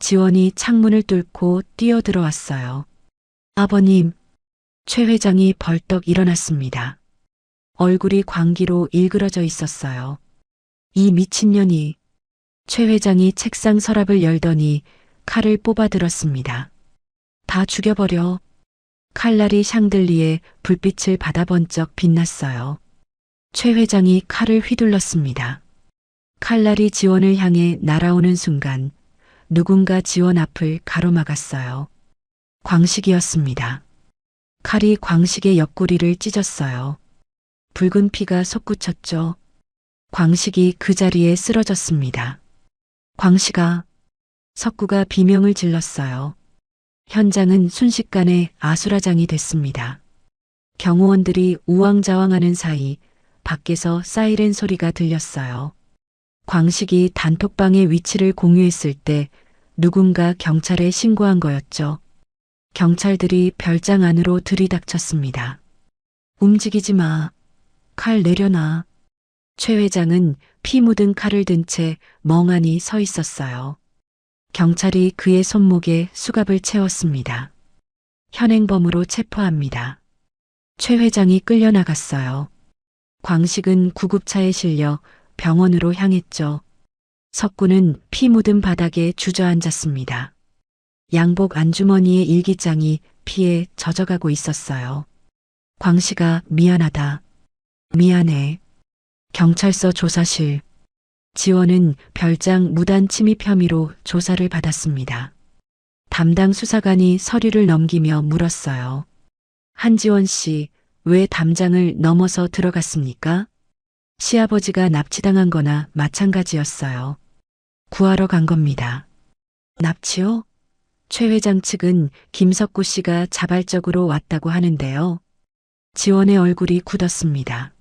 지원이 창문을 뚫고 뛰어들어왔어요. 아버님, 최 회장이 벌떡 일어났습니다. 얼굴이 광기로 일그러져 있었어요. 이 미친년이. 최 회장이 책상 서랍을 열더니 칼을 뽑아들었습니다. 다 죽여버려. 칼날이 샹들리에 불빛을 받아 번쩍 빛났어요. 최 회장이 칼을 휘둘렀습니다. 칼날이 지원을 향해 날아오는 순간 누군가 지원 앞을 가로막았어요. 광식이었습니다. 칼이 광식의 옆구리를 찢었어요. 붉은 피가 솟구쳤죠. 광식이 그 자리에 쓰러졌습니다. 광식아. 석구가 비명을 질렀어요. 현장은 순식간에 아수라장이 됐습니다. 경호원들이 우왕좌왕하는 사이 밖에서 사이렌 소리가 들렸어요. 광식이 단톡방의 위치를 공유했을 때 누군가 경찰에 신고한 거였죠. 경찰들이 별장 안으로 들이닥쳤습니다. 움직이지 마. 칼 내려놔. 최 회장은 피 묻은 칼을 든 채 멍하니 서 있었어요. 경찰이 그의 손목에 수갑을 채웠습니다. 현행범으로 체포합니다. 최 회장이 끌려나갔어요. 광식은 구급차에 실려 병원으로 향했죠. 석구는 피 묻은 바닥에 주저앉았습니다. 양복 안주머니의 일기장이 피에 젖어가고 있었어요. 광식아, 미안하다. 미안해. 경찰서 조사실. 지원은 별장 무단 침입 혐의로 조사를 받았습니다. 담당 수사관이 서류를 넘기며 물었어요. 한지원 씨, 왜 담장을 넘어서 들어갔습니까? 시아버지가 납치당한 거나 마찬가지였어요. 구하러 간 겁니다. 납치요? 최 회장 측은 김석구 씨가 자발적으로 왔다고 하는데요. 지원의 얼굴이 굳었습니다.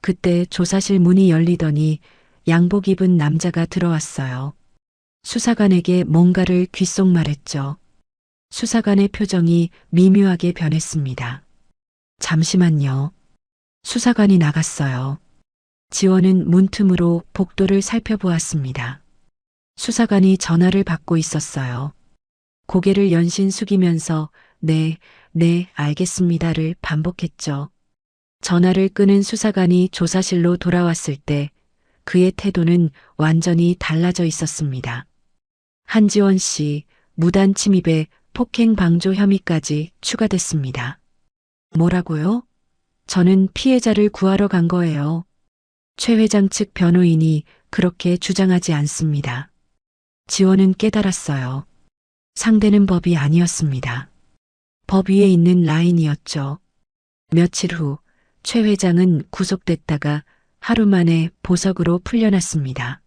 그때 조사실 문이 열리더니 양복 입은 남자가 들어왔어요. 수사관에게 뭔가를 귓속말했죠. 수사관의 표정이 미묘하게 변했습니다. 잠시만요. 수사관이 나갔어요. 지원은 문틈으로 복도를 살펴보았습니다. 수사관이 전화를 받고 있었어요. 고개를 연신 숙이면서 네, 네, 알겠습니다를 반복했죠. 전화를 끊은 수사관이 조사실로 돌아왔을 때 그의 태도는 완전히 달라져 있었습니다. 한지원 씨, 무단 침입에 폭행 방조 혐의까지 추가됐습니다. 뭐라고요? 저는 피해자를 구하러 간 거예요. 최 회장 측 변호인이 그렇게 주장하지 않습니다. 지원은 깨달았어요. 상대는 법이 아니었습니다. 법 위에 있는 라인이었죠. 며칠 후 최 회장은 구속됐다가 하루 만에 보석으로 풀려났습니다.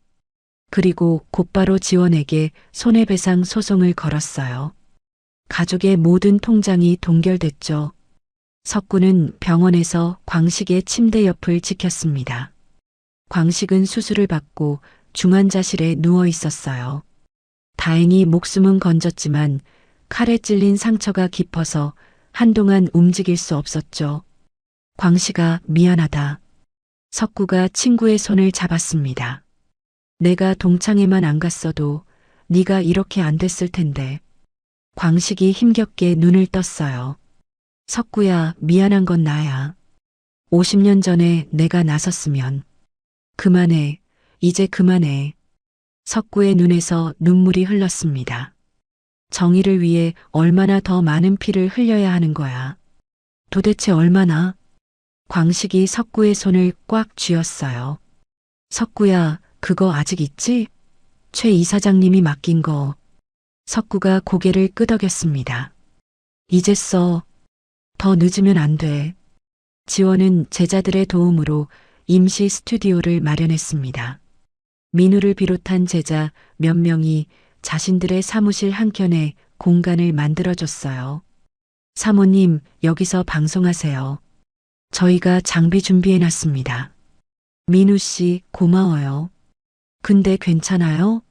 그리고 곧바로 지원에게 손해배상 소송을 걸었어요. 가족의 모든 통장이 동결됐죠. 석구는 병원에서 광식의 침대 옆을 지켰습니다. 광식은 수술을 받고 중환자실에 누워 있었어요. 다행히 목숨은 건졌지만 칼에 찔린 상처가 깊어서 한동안 움직일 수 없었죠. 광식아, 미안하다. 석구가 친구의 손을 잡았습니다. 내가 동창회만 안 갔어도 네가 이렇게 안 됐을 텐데. 광식이 힘겹게 눈을 떴어요. 석구야, 미안한 건 나야. 50년 전에 내가 나섰으면. 그만해. 이제 그만해. 석구의 눈에서 눈물이 흘렀습니다. 정의를 위해 얼마나 더 많은 피를 흘려야 하는 거야. 도대체 얼마나? 광식이 석구의 손을 꽉 쥐었어요. 석구야, 그거 아직 있지? 최 이사장님이 맡긴 거. 석구가 고개를 끄덕였습니다. 이제 써. 더 늦으면 안 돼. 지원은 제자들의 도움으로 임시 스튜디오를 마련했습니다. 민우를 비롯한 제자 몇 명이 자신들의 사무실 한켠에 공간을 만들어줬어요. 사모님, 여기서 방송하세요. 저희가 장비 준비해놨습니다. 민우 씨, 고마워요. 근데 괜찮아요?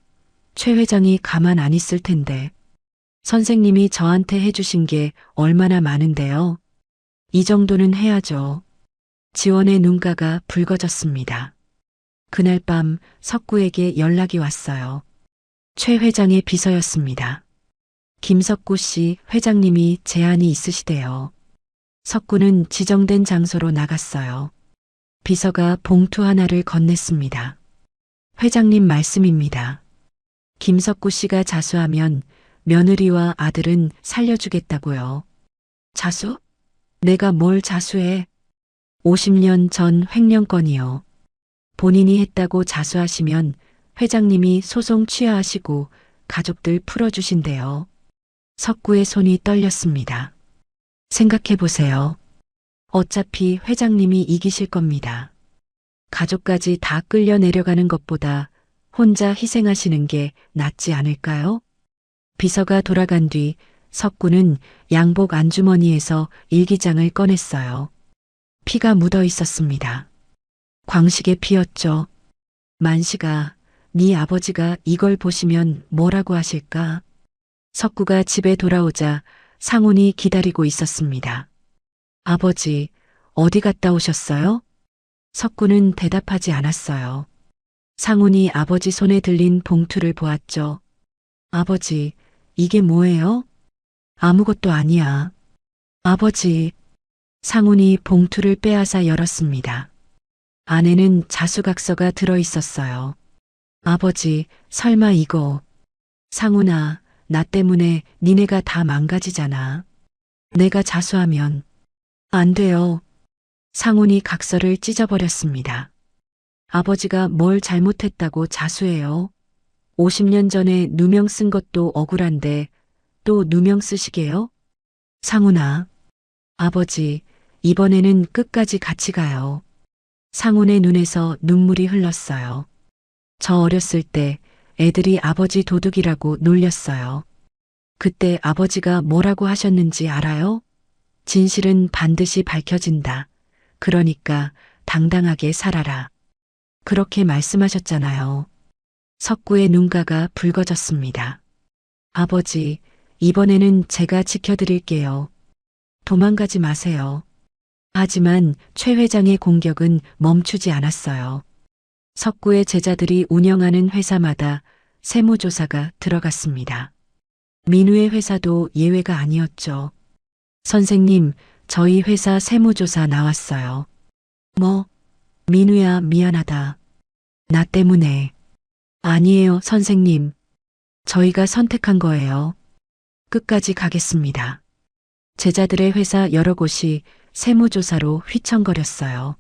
최 회장이 가만 안 있을 텐데. 선생님이 저한테 해주신 게 얼마나 많은데요. 이 정도는 해야죠. 지원의 눈가가 붉어졌습니다. 그날 밤 석구에게 연락이 왔어요. 최 회장의 비서였습니다. 김석구 씨, 회장님이 제안이 있으시대요. 석구는 지정된 장소로 나갔어요. 비서가 봉투 하나를 건넸습니다. 회장님 말씀입니다. 김석구 씨가 자수하면 며느리와 아들은 살려주겠다고요. 자수? 내가 뭘 자수해? 50년 전 횡령건이요. 본인이 했다고 자수하시면 회장님이 소송 취하하시고 가족들 풀어주신대요. 석구의 손이 떨렸습니다. 생각해 보세요. 어차피 회장님이 이기실 겁니다. 가족까지 다 끌려 내려가는 것보다 혼자 희생하시는 게 낫지 않을까요? 비서가 돌아간 뒤 석구는 양복 안주머니에서 일기장을 꺼냈어요. 피가 묻어 있었습니다. 광식의 피였죠. 만식아, 네 아버지가 이걸 보시면 뭐라고 하실까? 석구가 집에 돌아오자 상훈이 기다리고 있었습니다. 아버지, 어디 갔다 오셨어요? 석구는 대답하지 않았어요. 상훈이 아버지 손에 들린 봉투를 보았죠. 아버지, 이게 뭐예요? 아무것도 아니야. 아버지, 상훈이 봉투를 빼앗아 열었습니다. 안에는 자수각서가 들어 있었어요. 아버지, 설마 이거. 상훈아, 나 때문에 니네가 다 망가지잖아. 내가 자수하면 안 돼요. 상훈이 각서를 찢어버렸습니다. 아버지가 뭘 잘못했다고 자수해요. 50년 전에 누명 쓴 것도 억울한데 또 누명 쓰시게요? 상훈아, 아버지, 이번에는 끝까지 같이 가요. 상훈의 눈에서 눈물이 흘렀어요. 저 어렸을 때 애들이 아버지 도둑이라고 놀렸어요. 그때 아버지가 뭐라고 하셨는지 알아요? 진실은 반드시 밝혀진다. 그러니까 당당하게 살아라. 그렇게 말씀하셨잖아요. 석구의 눈가가 붉어졌습니다. 아버지, 이번에는 제가 지켜드릴게요. 도망가지 마세요. 하지만 최 회장의 공격은 멈추지 않았어요. 석구의 제자들이 운영하는 회사마다 세무조사가 들어갔습니다. 민우의 회사도 예외가 아니었죠. 선생님, 저희 회사 세무조사 나왔어요. 뭐? 민우야, 미안하다. 나 때문에. 아니에요, 선생님. 저희가 선택한 거예요. 끝까지 가겠습니다. 제자들의 회사 여러 곳이 세무조사로 휘청거렸어요.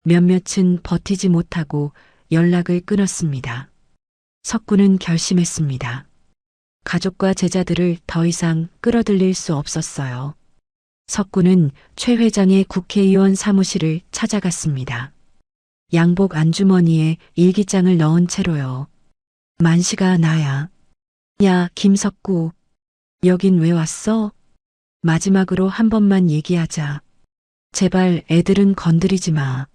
몇몇은 버티지 못하고 연락을 끊었습니다. 석구는 결심했습니다. 가족과 제자들을 더 이상 끌어들일 수 없었어요. 석구는 최 회장의 국회의원 사무실을 찾아갔습니다. 양복 안주머니에 일기장을 넣은 채로요. 만시가 나야. 야, 김석구. 여긴 왜 왔어? 마지막으로 한 번만 얘기하자. 제발 애들은 건드리지 마.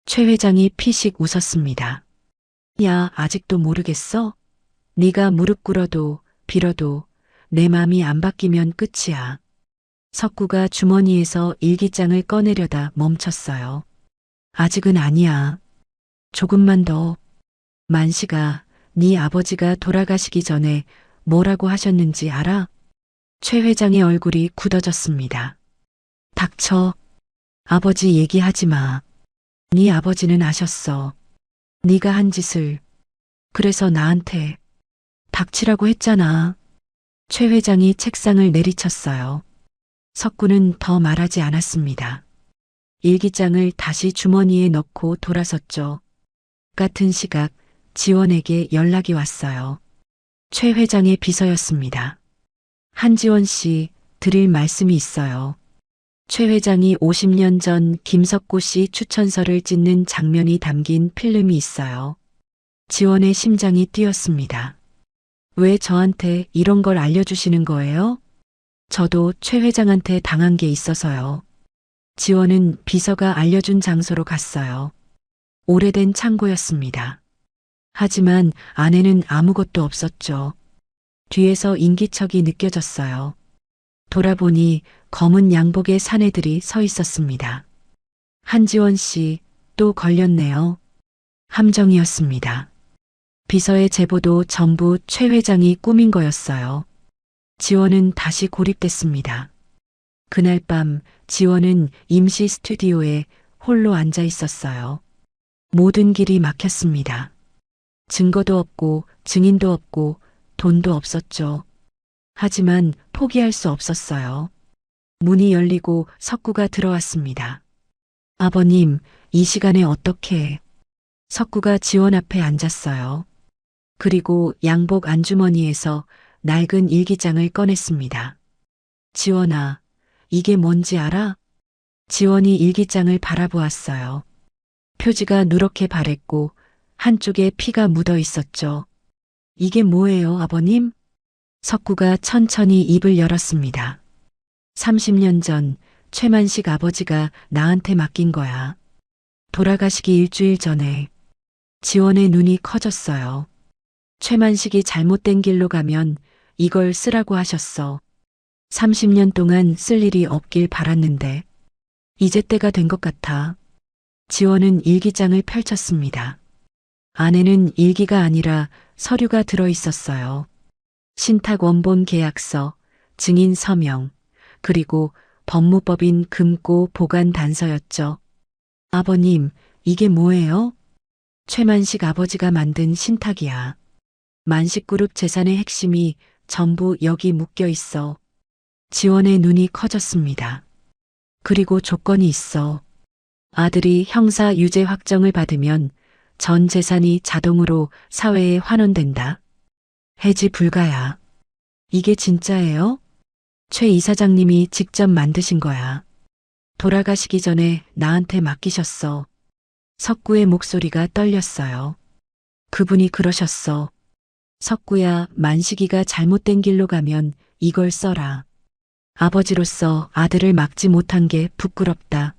최 회장이 피식 웃었습니다. 야, 아직도 모르겠어? 네가 무릎 꿇어도 빌어도 내 맘이 안 바뀌면 끝이야. 석구가 주머니에서 일기장을 꺼내려다 멈췄어요. 아직은 아니야. 조금만 더. 만시가 네 아버지가 돌아가시기 전에 뭐라고 하셨는지 알아? 최 회장의 얼굴이 굳어졌습니다. 닥쳐. 아버지 얘기하지 마. 네 아버지는 아셨어. 네가 한 짓을. 그래서 나한테 닥치라고 했잖아. 최 회장이 책상을 내리쳤어요. 석구는 더 말하지 않았습니다. 일기장을 다시 주머니에 넣고 돌아섰죠. 같은 시각 지원에게 연락이 왔어요. 최 회장의 비서였습니다. 한지원 씨, 드릴 말씀이 있어요. 최 회장이 50년 전 김석구 씨 추천서를 찢는 장면이 담긴 필름이 있어요. 지원의 심장이 뛰었습니다. 왜 저한테 이런 걸 알려주시는 거예요? 저도 최 회장한테 당한 게 있어서요. 지원은 비서가 알려준 장소로 갔어요. 오래된 창고였습니다. 하지만 안에는 아무것도 없었죠. 뒤에서 인기척이 느껴졌어요. 돌아보니 검은 양복의 사내들이 서 있었습니다. 한지원 씨, 또 걸렸네요. 함정이었습니다. 비서의 제보도 전부 최 회장이 꾸민 거였어요. 지원은 다시 고립됐습니다. 그날 밤 지원은 임시 스튜디오에 홀로 앉아 있었어요. 모든 길이 막혔습니다. 증거도 없고 증인도 없고 돈도 없었죠. 하지만 포기할 수 없었어요. 문이 열리고 석구가 들어왔습니다. 아버님, 이 시간에 어떻게? 석구가 지원 앞에 앉았어요. 그리고 양복 안주머니에서 낡은 일기장을 꺼냈습니다. 지원아, 이게 뭔지 알아? 지원이 일기장을 바라보았어요. 표지가 누렇게 바랬고 한쪽에 피가 묻어 있었죠. 이게 뭐예요, 아버님? 석구가 천천히 입을 열었습니다. 30년 전 최만식 아버지가 나한테 맡긴 거야. 돌아가시기 일주일 전에. 지원의 눈이 커졌어요. 최만식이 잘못된 길로 가면 이걸 쓰라고 하셨어. 30년 동안 쓸 일이 없길 바랐는데 이제 때가 된 것 같아. 지원은 일기장을 펼쳤습니다. 안에는 일기가 아니라 서류가 들어 있었어요. 신탁 원본 계약서, 증인 서명, 그리고 법무법인 금고 보관 단서였죠. 아버님, 이게 뭐예요? 최만식 아버지가 만든 신탁이야. 만식그룹 재산의 핵심이 전부 여기 묶여 있어. 지원의 눈이 커졌습니다. 그리고 조건이 있어. 아들이 형사 유죄 확정을 받으면 전 재산이 자동으로 사회에 환원된다. 해지 불가야. 이게 진짜예요? 최 이사장님이 직접 만드신 거야. 돌아가시기 전에 나한테 맡기셨어. 석구의 목소리가 떨렸어요. 그분이 그러셨어. 석구야, 만식이가 잘못된 길로 가면 이걸 써라. 아버지로서 아들을 막지 못한 게 부끄럽다.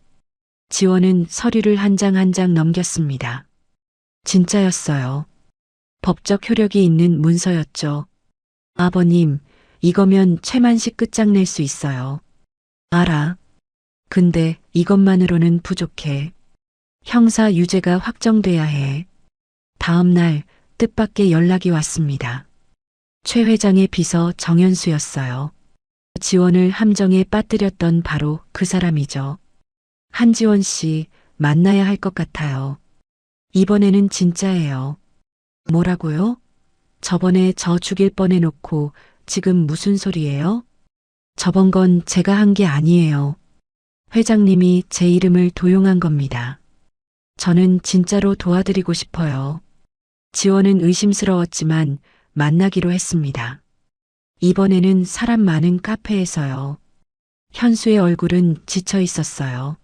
지원은 서류를 한 장 한 장 넘겼습니다. 진짜였어요. 법적 효력이 있는 문서였죠. 아버님, 이거면 최만식 끝장낼 수 있어요. 알아. 근데 이것만으로는 부족해. 형사 유죄가 확정돼야 해. 다음 날 뜻밖의 연락이 왔습니다. 최 회장의 비서 정현수였어요. 지원을 함정에 빠뜨렸던 바로 그 사람이죠. 한지원 씨, 만나야 할 것 같아요. 이번에는 진짜예요. 뭐라고요? 저번에 저 죽일 뻔해놓고 지금 무슨 소리예요? 저번 건 제가 한 게 아니에요. 회장님이 제 이름을 도용한 겁니다. 저는 진짜로 도와드리고 싶어요. 지원은 의심스러웠지만 만나기로 했습니다. 이번에는 사람 많은 카페에서요. 현수의 얼굴은 지쳐 있었어요.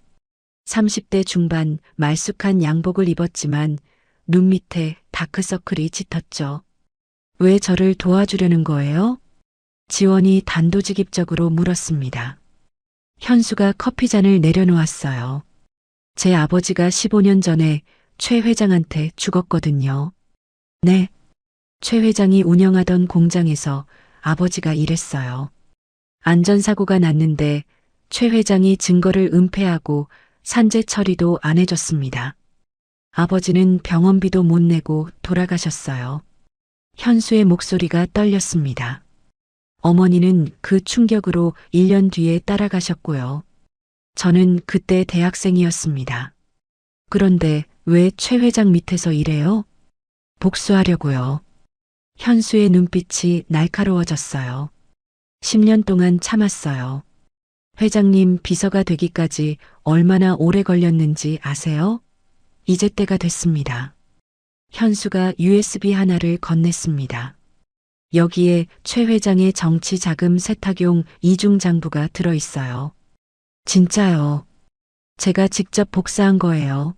30대 중반 말쑥한 양복을 입었지만 눈 밑에 다크서클이 짙었죠. 왜 저를 도와주려는 거예요? 지원이 단도직입적으로 물었습니다. 현수가 커피잔을 내려놓았어요. 제 아버지가 15년 전에 최 회장한테 죽었거든요. 네. 최 회장이 운영하던 공장에서 아버지가 일했어요. 안전사고가 났는데 최 회장이 증거를 은폐하고 산재 처리도 안 해줬습니다. 아버지는 병원비도 못 내고 돌아가셨어요. 현수의 목소리가 떨렸습니다. 어머니는 그 충격으로 1년 뒤에 따라가셨고요. 저는 그때 대학생이었습니다. 그런데 왜 최 회장 밑에서 일해요? 복수하려고요. 현수의 눈빛이 날카로워졌어요. 10년 동안 참았어요. 회장님 비서가 되기까지 얼마나 오래 걸렸는지 아세요? 이제 때가 됐습니다. 현수가 USB 하나를 건넸습니다. 여기에 최 회장의 정치 자금 세탁용 이중장부가 들어있어요. 진짜요. 제가 직접 복사한 거예요.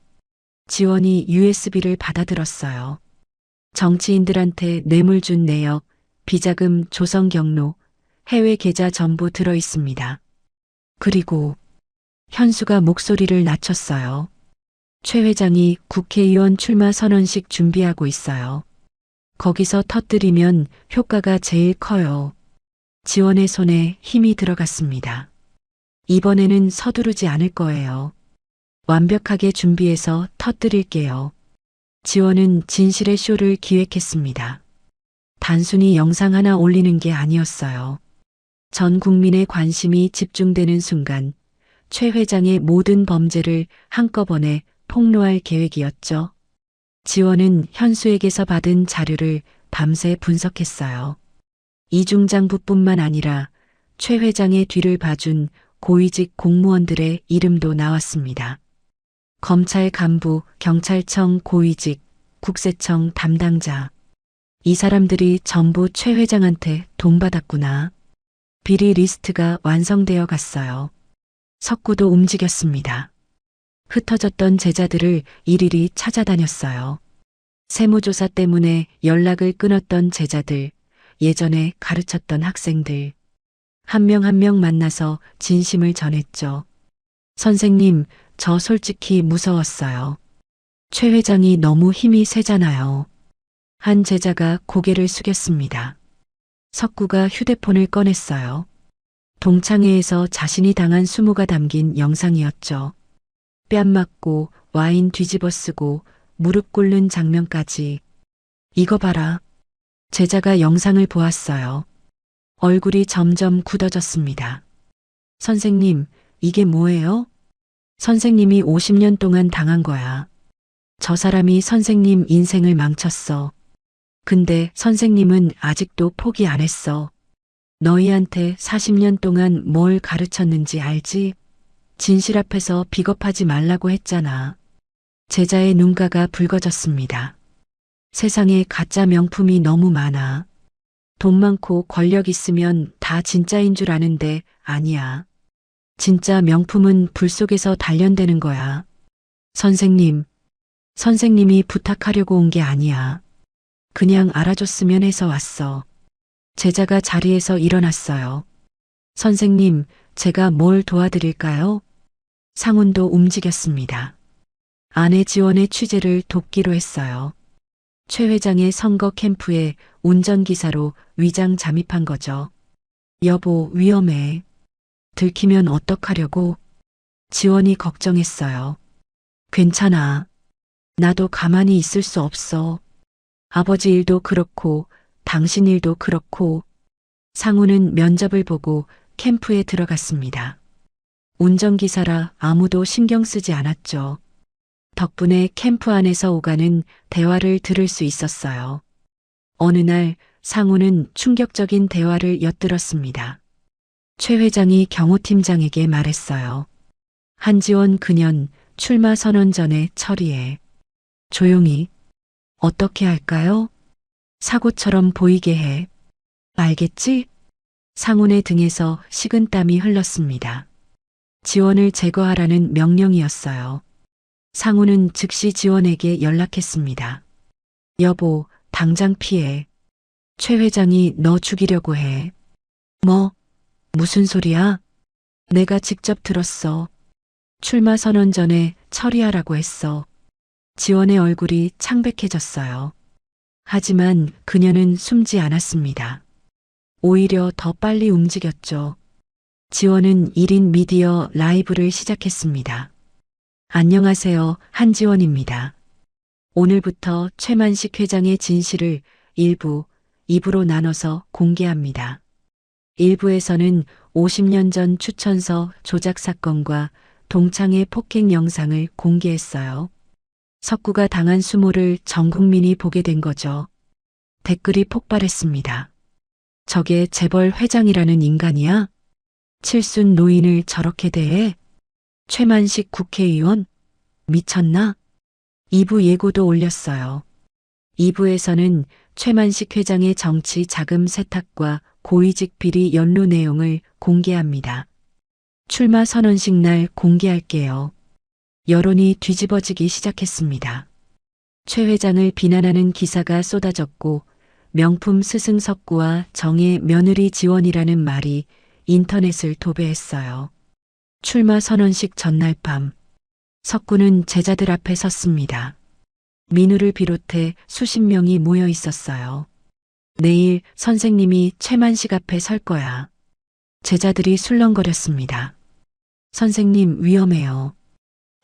지원이 USB를 받아들었어요. 정치인들한테 뇌물 준 내역, 비자금 조성 경로, 해외 계좌 전부 들어있습니다. 그리고 현수가 목소리를 낮췄어요. 최 회장이 국회의원 출마 선언식 준비하고 있어요. 거기서 터뜨리면 효과가 제일 커요. 지원의 손에 힘이 들어갔습니다. 이번에는 서두르지 않을 거예요. 완벽하게 준비해서 터뜨릴게요. 지원은 진실의 쇼를 기획했습니다. 단순히 영상 하나 올리는 게 아니었어요. 전 국민의 관심이 집중되는 순간 최 회장의 모든 범죄를 한꺼번에 폭로할 계획이었죠. 지원은 현수에게서 받은 자료를 밤새 분석했어요. 이중장부뿐만 아니라 최 회장의 뒤를 봐준 고위직 공무원들의 이름도 나왔습니다. 검찰 간부, 경찰청 고위직, 국세청 담당자. 이 사람들이 전부 최 회장한테 돈 받았구나. 비리 리스트가 완성되어 갔어요. 석구도 움직였습니다. 흩어졌던 제자들을 일일이 찾아다녔어요. 세무조사 때문에 연락을 끊었던 제자들, 예전에 가르쳤던 학생들. 한 명 한 명 만나서 진심을 전했죠. 선생님, 저 솔직히 무서웠어요. 최 회장이 너무 힘이 세잖아요. 한 제자가 고개를 숙였습니다. 석구가 휴대폰을 꺼냈어요. 동창회에서 자신이 당한 수모가 담긴 영상이었죠. 뺨 맞고 와인 뒤집어 쓰고 무릎 꿇는 장면까지. 이거 봐라. 제자가 영상을 보았어요. 얼굴이 점점 굳어졌습니다. 선생님, 이게 뭐예요? 선생님이 50년 동안 당한 거야. 저 사람이 선생님 인생을 망쳤어. 근데 선생님은 아직도 포기 안 했어. 너희한테 40년 동안 뭘 가르쳤는지 알지? 진실 앞에서 비겁하지 말라고 했잖아. 제자의 눈가가 붉어졌습니다. 세상에 가짜 명품이 너무 많아. 돈 많고 권력 있으면 다 진짜인 줄 아는데 아니야. 진짜 명품은 불 속에서 단련되는 거야. 선생님, 선생님이 부탁하려고 온 게 아니야. 그냥 알아줬으면 해서 왔어. 제자가 자리에서 일어났어요. 선생님, 제가 뭘 도와드릴까요? 상훈도 움직였습니다. 아내 지원의 취재를 돕기로 했어요. 최 회장의 선거 캠프에 운전기사로 위장 잠입한 거죠. 여보, 위험해. 들키면 어떡하려고? 지원이 걱정했어요. 괜찮아. 나도 가만히 있을 수 없어. 아버지 일도 그렇고 당신 일도 그렇고. 상우는 면접을 보고 캠프에 들어갔습니다. 운전기사라 아무도 신경 쓰지 않았죠. 덕분에 캠프 안에서 오가는 대화를 들을 수 있었어요. 어느 날 상우는 충격적인 대화를 엿들었습니다. 최 회장이 경호팀장에게 말했어요. 한지원 그년 출마 선언 전에 처리해. 조용히. 어떻게 할까요? 사고처럼 보이게 해. 알겠지? 상훈의 등에서 식은땀이 흘렀습니다. 지원을 제거하라는 명령이었어요. 상훈은 즉시 지원에게 연락했습니다. 여보, 당장 피해. 최 회장이 너 죽이려고 해. 뭐? 무슨 소리야? 내가 직접 들었어. 출마 선언 전에 처리하라고 했어. 지원의 얼굴이 창백해졌어요. 하지만 그녀는 숨지 않았습니다. 오히려 더 빨리 움직였죠. 지원은 1인 미디어 라이브를 시작했습니다. 안녕하세요, 한지원입니다. 오늘부터 최만식 회장의 진실을 1부, 2부로 나눠서 공개합니다. 1부에서는 50년 전 추천서 조작 사건과 동창의 폭행 영상을 공개했어요. 석구가 당한 수모를 전 국민이 보게 된 거죠. 댓글이 폭발했습니다. 저게 재벌 회장이라는 인간이야? 칠순 노인을 저렇게 대해? 최만식 국회의원? 미쳤나? 2부 예고도 올렸어요. 2부에서는 최만식 회장의 정치 자금 세탁과 고위직 비리 연루 내용을 공개합니다. 출마 선언식 날 공개할게요. 여론이 뒤집어지기 시작했습니다. 최 회장을 비난하는 기사가 쏟아졌고 명품 스승 석구와 정의 며느리 지원이라는 말이 인터넷을 도배했어요. 출마 선언식 전날 밤 석구는 제자들 앞에 섰습니다. 민우를 비롯해 수십 명이 모여 있었어요. 내일 선생님이 최만식 앞에 설 거야. 제자들이 술렁거렸습니다. 선생님 위험해요.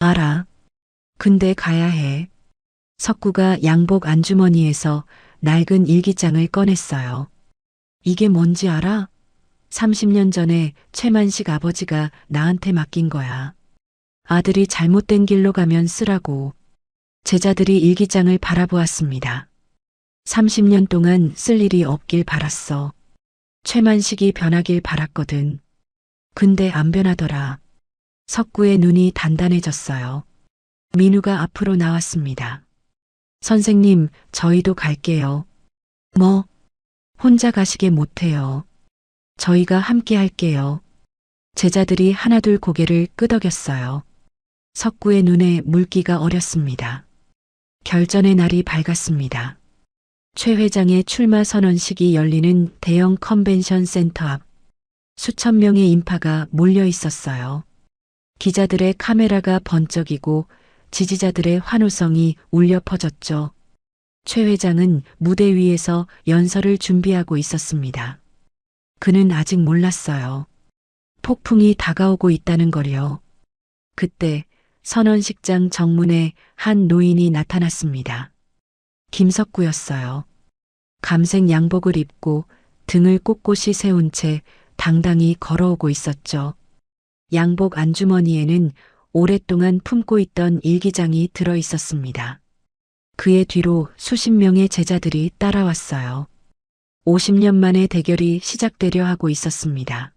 알아. 근데 가야 해. 석구가 양복 안주머니에서 낡은 일기장을 꺼냈어요. 이게 뭔지 알아? 30년 전에 최만식 아버지가 나한테 맡긴 거야. 아들이 잘못된 길로 가면 쓰라고. 제자들이 일기장을 바라보았습니다. 30년 동안 쓸 일이 없길 바랐어. 최만식이 변하길 바랐거든. 근데 안 변하더라. 석구의 눈이 단단해졌어요. 민우가 앞으로 나왔습니다. 선생님, 저희도 갈게요. 뭐? 혼자 가시게 못해요. 저희가 함께 할게요. 제자들이 하나둘 고개를 끄덕였어요. 석구의 눈에 물기가 어렸습니다. 결전의 날이 밝았습니다. 최 회장의 출마 선언식이 열리는 대형 컨벤션 센터 앞 수천 명의 인파가 몰려 있었어요. 기자들의 카메라가 번쩍이고 지지자들의 환호성이 울려 퍼졌죠. 최 회장은 무대 위에서 연설을 준비하고 있었습니다. 그는 아직 몰랐어요. 폭풍이 다가오고 있다는 걸요. 그때 선언식장 정문에 한 노인이 나타났습니다. 김석구였어요. 감색 양복을 입고 등을 꼿꼿이 세운 채 당당히 걸어오고 있었죠. 양복 안주머니에는 오랫동안 품고 있던 일기장이 들어 있었습니다. 그의 뒤로 수십 명의 제자들이 따라왔어요. 50년 만에 대결이 시작되려 하고 있었습니다.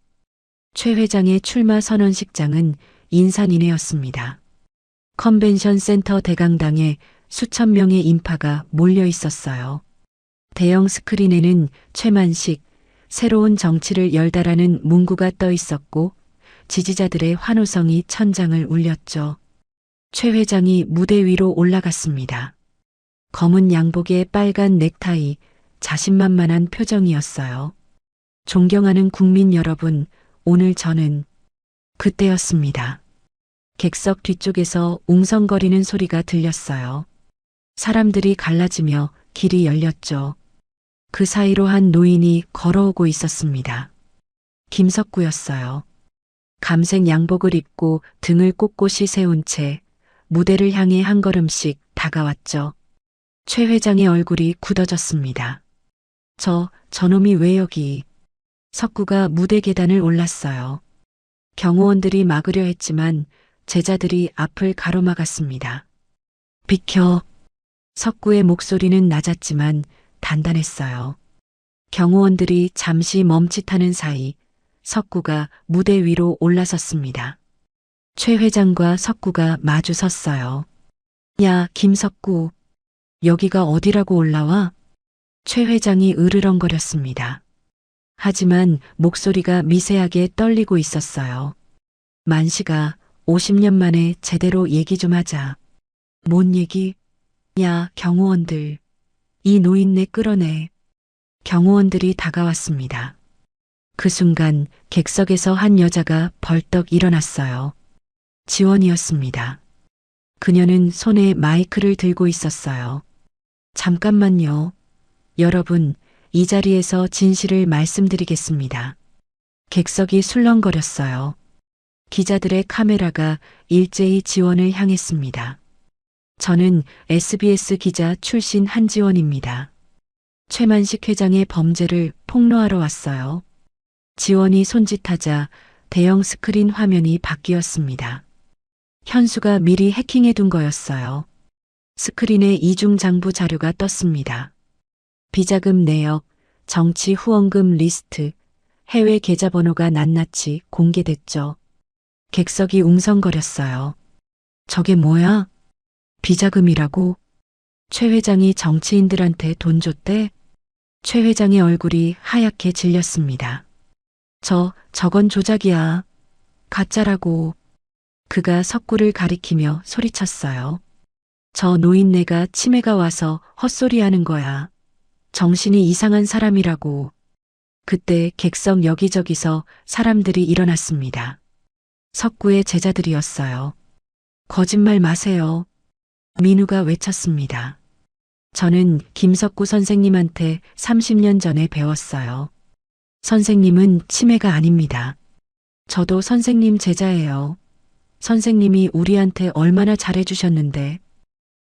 최 회장의 출마 선언식장은 인산인해였습니다. 컨벤션 센터 대강당에 수천 명의 인파가 몰려 있었어요. 대형 스크린에는 최만식, 새로운 정치를 열다라는 문구가 떠 있었고 지지자들의 환호성이 천장을 울렸죠. 최 회장이 무대 위로 올라갔습니다. 검은 양복에 빨간 넥타이, 자신만만한 표정이었어요. 존경하는 국민 여러분, 오늘 저는 그때였습니다. 객석 뒤쪽에서 웅성거리는 소리가 들렸어요. 사람들이 갈라지며 길이 열렸죠. 그 사이로 한 노인이 걸어오고 있었습니다. 김석구였어요. 감색 양복을 입고 등을 꼿꼿이 세운 채 무대를 향해 한 걸음씩 다가왔죠. 최 회장의 얼굴이 굳어졌습니다. 저놈이 왜 여기? 석구가 무대 계단을 올랐어요. 경호원들이 막으려 했지만 제자들이 앞을 가로막았습니다. 비켜. 석구의 목소리는 낮았지만 단단했어요. 경호원들이 잠시 멈칫하는 사이 석구가 무대 위로 올라섰습니다. 최 회장과 석구가 마주 섰어요. 야, 김석구. 여기가 어디라고 올라와? 최 회장이 으르렁거렸습니다. 하지만 목소리가 미세하게 떨리고 있었어요. 만시가 50년 만에 제대로 얘기 좀 하자. 뭔 얘기? 야, 경호원들. 이 노인네 끌어내. 경호원들이 다가왔습니다. 그 순간 객석에서 한 여자가 벌떡 일어났어요. 지원이었습니다. 그녀는 손에 마이크를 들고 있었어요. 잠깐만요. 여러분, 이 자리에서 진실을 말씀드리겠습니다. 객석이 술렁거렸어요. 기자들의 카메라가 일제히 지원을 향했습니다. 저는 SBS 기자 출신 한지원입니다. 최만식 회장의 범죄를 폭로하러 왔어요. 지원이 손짓하자 대형 스크린 화면이 바뀌었습니다. 현수가 미리 해킹해둔 거였어요. 스크린에 이중장부 자료가 떴습니다. 비자금 내역, 정치 후원금 리스트, 해외 계좌번호가 낱낱이 공개됐죠. 객석이 웅성거렸어요. 저게 뭐야? 비자금이라고? 최 회장이 정치인들한테 돈 줬대? 최 회장의 얼굴이 하얗게 질렸습니다. 저건 조작이야. 가짜라고. 그가 석구를 가리키며 소리쳤어요. 저 노인네가 치매가 와서 헛소리하는 거야. 정신이 이상한 사람이라고. 그때 객석 여기저기서 사람들이 일어났습니다. 석구의 제자들이었어요. 거짓말 마세요. 민우가 외쳤습니다. 저는 김석구 선생님한테 30년 전에 배웠어요. 선생님은 치매가 아닙니다. 저도 선생님 제자예요. 선생님이 우리한테 얼마나 잘해주셨는데.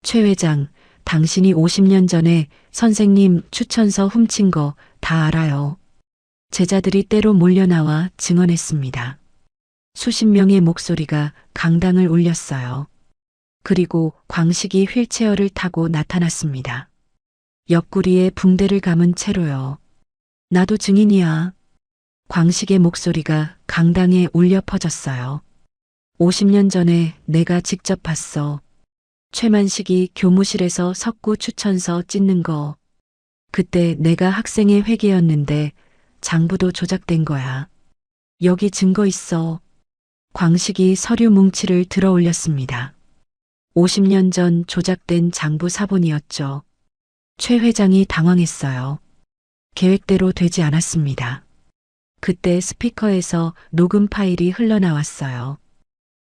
최 회장, 당신이 50년 전에 선생님 추천서 훔친 거 다 알아요. 제자들이 때로 몰려나와 증언했습니다. 수십 명의 목소리가 강당을 울렸어요. 그리고 광식이 휠체어를 타고 나타났습니다. 옆구리에 붕대를 감은 채로요. 나도 증인이야. 광식의 목소리가 강당에 울려 퍼졌어요. 50년 전에 내가 직접 봤어. 최만식이 교무실에서 석구 추천서 찢는 거. 그때 내가 학생의 회계였는데 장부도 조작된 거야. 여기 증거 있어. 광식이 서류 뭉치를 들어 올렸습니다. 50년 전 조작된 장부 사본이었죠. 최 회장이 당황했어요. 계획대로 되지 않았습니다. 그때 스피커에서 녹음 파일이 흘러나왔어요.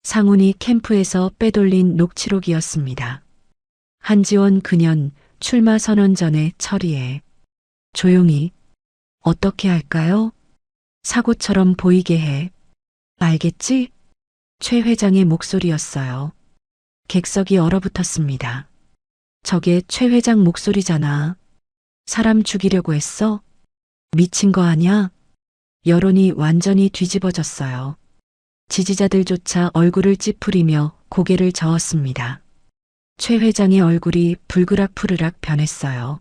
상훈이 캠프에서 빼돌린 녹취록이었습니다. 한지원 그년 출마 선언 전에 처리해. 조용히. 어떻게 할까요? 사고처럼 보이게 해. 알겠지? 최 회장의 목소리였어요. 객석이 얼어붙었습니다. 저게 최 회장 목소리잖아. 사람 죽이려고 했어? 미친 거 아냐? 여론이 완전히 뒤집어졌어요. 지지자들조차 얼굴을 찌푸리며 고개를 저었습니다. 최 회장의 얼굴이 불그락푸르락 변했어요.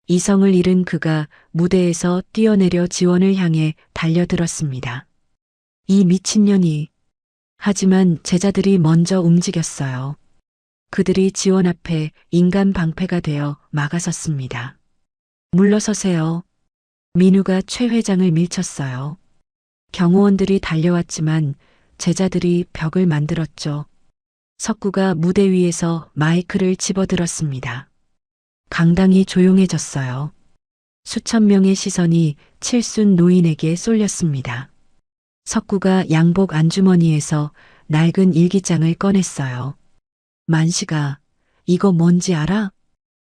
이성을 잃은 그가 무대에서 뛰어내려 지원을 향해 달려들었습니다. 이 미친년이. 하지만 제자들이 먼저 움직였어요. 그들이 지원 앞에 인간 방패가 되어 막아섰습니다. 물러서세요. 민우가 최 회장을 밀쳤어요. 경호원들이 달려왔지만 제자들이 벽을 만들었죠. 석구가 무대 위에서 마이크를 집어들었습니다. 강당이 조용해졌어요. 수천 명의 시선이 칠순 노인에게 쏠렸습니다. 석구가 양복 안주머니에서 낡은 일기장을 꺼냈어요. 만식아, 이거 뭔지 알아?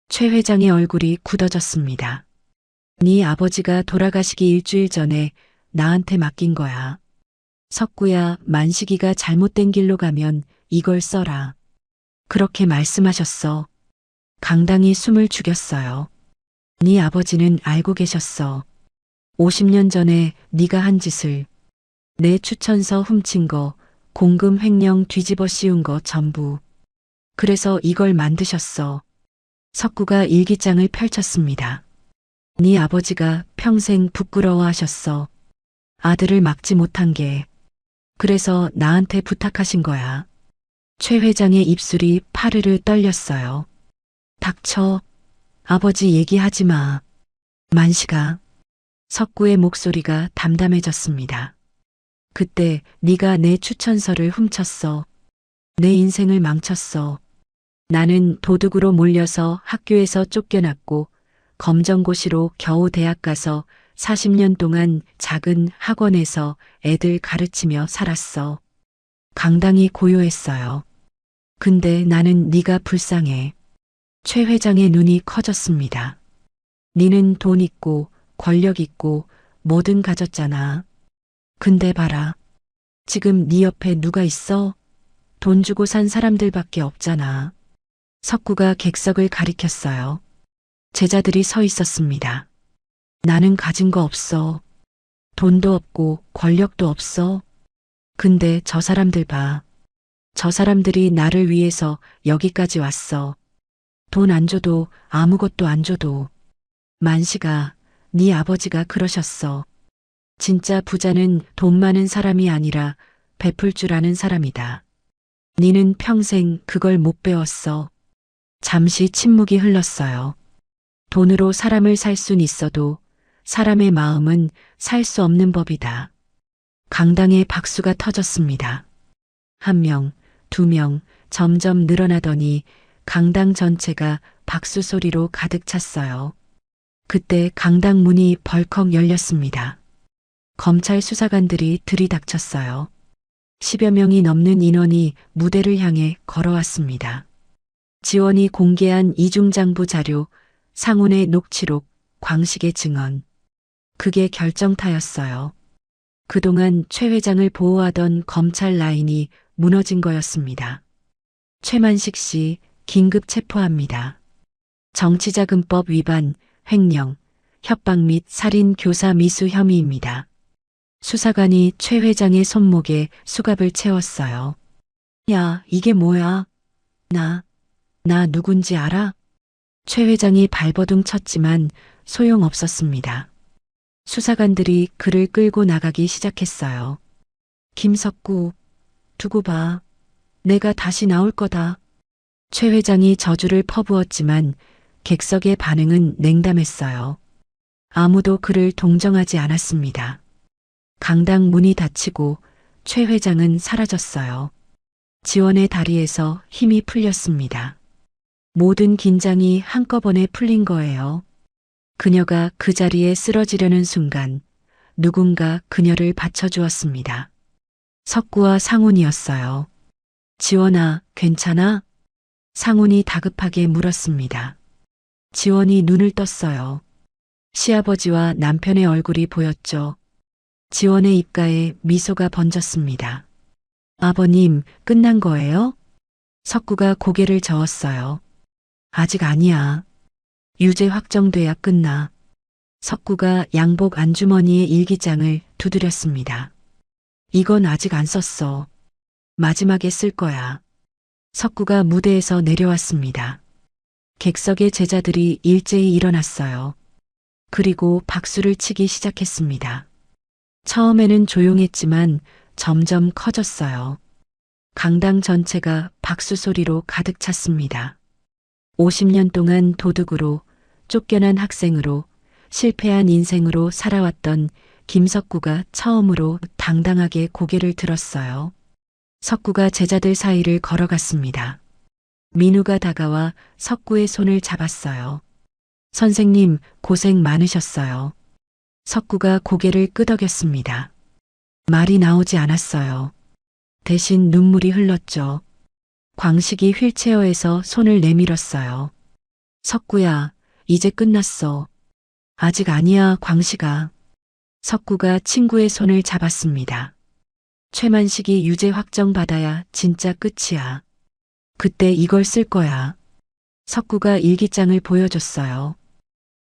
최 회장의 얼굴이 굳어졌습니다. 네 아버지가 돌아가시기 일주일 전에 나한테 맡긴 거야. 석구야, 만식이가 잘못된 길로 가면 이걸 써라. 그렇게 말씀하셨어. 강당이 숨을 죽였어요. 네 아버지는 알고 계셨어. 50년 전에 네가 한 짓을, 내 추천서 훔친 거, 공금 횡령 뒤집어 씌운 거 전부. 그래서 이걸 만드셨어. 석구가 일기장을 펼쳤습니다. 네 아버지가 평생 부끄러워하셨어. 아들을 막지 못한 게. 그래서 나한테 부탁하신 거야. 최 회장의 입술이 파르르 떨렸어요. 닥쳐. 아버지 얘기하지 마. 만식아. 석구의 목소리가 담담해졌습니다. 그때 네가 내 추천서를 훔쳤어. 내 인생을 망쳤어. 나는 도둑으로 몰려서 학교에서 쫓겨났고 검정고시로 겨우 대학 가서 40년 동안 작은 학원에서 애들 가르치며 살았어. 강당이 고요했어요. 근데 나는 네가 불쌍해. 최 회장의 눈이 커졌습니다. 니는 돈 있고 권력 있고 뭐든 가졌잖아. 근데 봐라. 지금 네 옆에 누가 있어? 돈 주고 산 사람들밖에 없잖아. 석구가 객석을 가리켰어요. 제자들이 서 있었습니다. 나는 가진 거 없어. 돈도 없고 권력도 없어. 근데 저 사람들 봐. 저 사람들이 나를 위해서 여기까지 왔어. 돈 안 줘도 아무것도 안 줘도. 만식아, 네 아버지가 그러셨어. 진짜 부자는 돈 많은 사람이 아니라 베풀 줄 아는 사람이다. 니는 평생 그걸 못 배웠어. 잠시 침묵이 흘렀어요. 돈으로 사람을 살 순 있어도 사람의 마음은 살 수 없는 법이다. 강당에 박수가 터졌습니다. 1명, 2명, 점점 늘어나더니 강당 전체가 박수 소리로 가득 찼어요. 그때 강당 문이 벌컥 열렸습니다. 검찰 수사관들이 들이닥쳤어요. 10여 명이 넘는 인원이 무대를 향해 걸어왔습니다. 지원이 공개한 이중장부 자료, 상훈의 녹취록, 광식의 증언. 그게 결정타였어요. 그동안 최 회장을 보호하던 검찰 라인이 무너진 거였습니다. 최만식 씨 긴급 체포합니다. 정치자금법 위반, 횡령, 협박 및 살인 교사 미수 혐의입니다. 수사관이 최 회장의 손목에 수갑을 채웠어요. 야, 이게 뭐야? 나 누군지 알아? 최 회장이 발버둥 쳤지만 소용없었습니다. 수사관들이 그를 끌고 나가기 시작했어요. 김석구, 두고 봐. 내가 다시 나올 거다. 최 회장이 저주를 퍼부었지만 객석의 반응은 냉담했어요. 아무도 그를 동정하지 않았습니다. 강당 문이 닫히고 최 회장은 사라졌어요. 지원의 다리에서 힘이 풀렸습니다. 모든 긴장이 한꺼번에 풀린 거예요. 그녀가 그 자리에 쓰러지려는 순간 누군가 그녀를 받쳐주었습니다. 석구와 상훈이었어요. 지원아, 괜찮아? 상훈이 다급하게 물었습니다. 지원이 눈을 떴어요. 시아버지와 남편의 얼굴이 보였죠. 지원의 입가에 미소가 번졌습니다. 아버님, 끝난 거예요? 석구가 고개를 저었어요. 아직 아니야. 유죄 확정돼야 끝나. 석구가 양복 안주머니의 일기장을 두드렸습니다. 이건 아직 안 썼어. 마지막에 쓸 거야. 석구가 무대에서 내려왔습니다. 객석의 제자들이 일제히 일어났어요. 그리고 박수를 치기 시작했습니다. 처음에는 조용했지만 점점 커졌어요. 강당 전체가 박수 소리로 가득 찼습니다. 50년 동안 도둑으로, 쫓겨난 학생으로, 실패한 인생으로 살아왔던 김석구가 처음으로 당당하게 고개를 들었어요. 석구가 제자들 사이를 걸어갔습니다. 민우가 다가와 석구의 손을 잡았어요. 선생님, 고생 많으셨어요. 석구가 고개를 끄덕였습니다. 말이 나오지 않았어요. 대신 눈물이 흘렀죠. 광식이 휠체어에서 손을 내밀었어요. 석구야, 이제 끝났어. 아직 아니야, 광식아. 석구가 친구의 손을 잡았습니다. 최만식이 유죄 확정받아야 진짜 끝이야. 그때 이걸 쓸 거야. 석구가 일기장을 보여줬어요.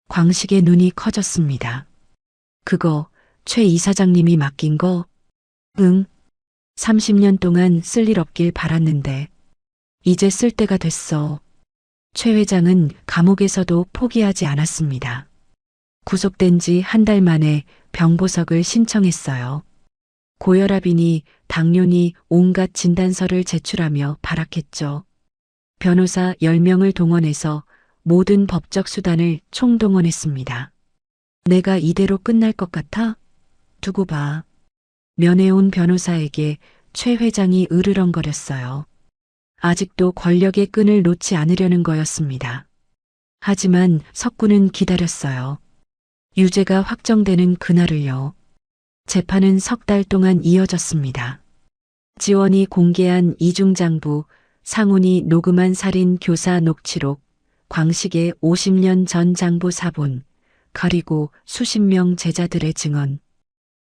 광식의 눈이 커졌습니다. 그거 최 이사장님이 맡긴 거? 응. 30년 동안 쓸 일 없길 바랐는데 이제 쓸 때가 됐어. 최 회장은 감옥에서도 포기하지 않았습니다. 구속된 지 한 달 만에 병보석을 신청했어요. 고혈압이니 당뇨니 온갖 진단서를 제출하며 발악했죠. 변호사 10명을 동원해서 모든 법적 수단을 총동원했습니다. 내가 이대로 끝날 것 같아? 두고 봐. 면회 온 변호사에게 최 회장이 으르렁거렸어요. 아직도 권력의 끈을 놓지 않으려는 거였습니다. 하지만 석구는 기다렸어요. 유죄가 확정되는 그날을요. 재판은 석 달 동안 이어졌습니다. 지원이 공개한 이중장부, 상훈이 녹음한 살인 교사 녹취록, 광식의 50년 전 장부 사본, 그리고 수십 명 제자들의 증언.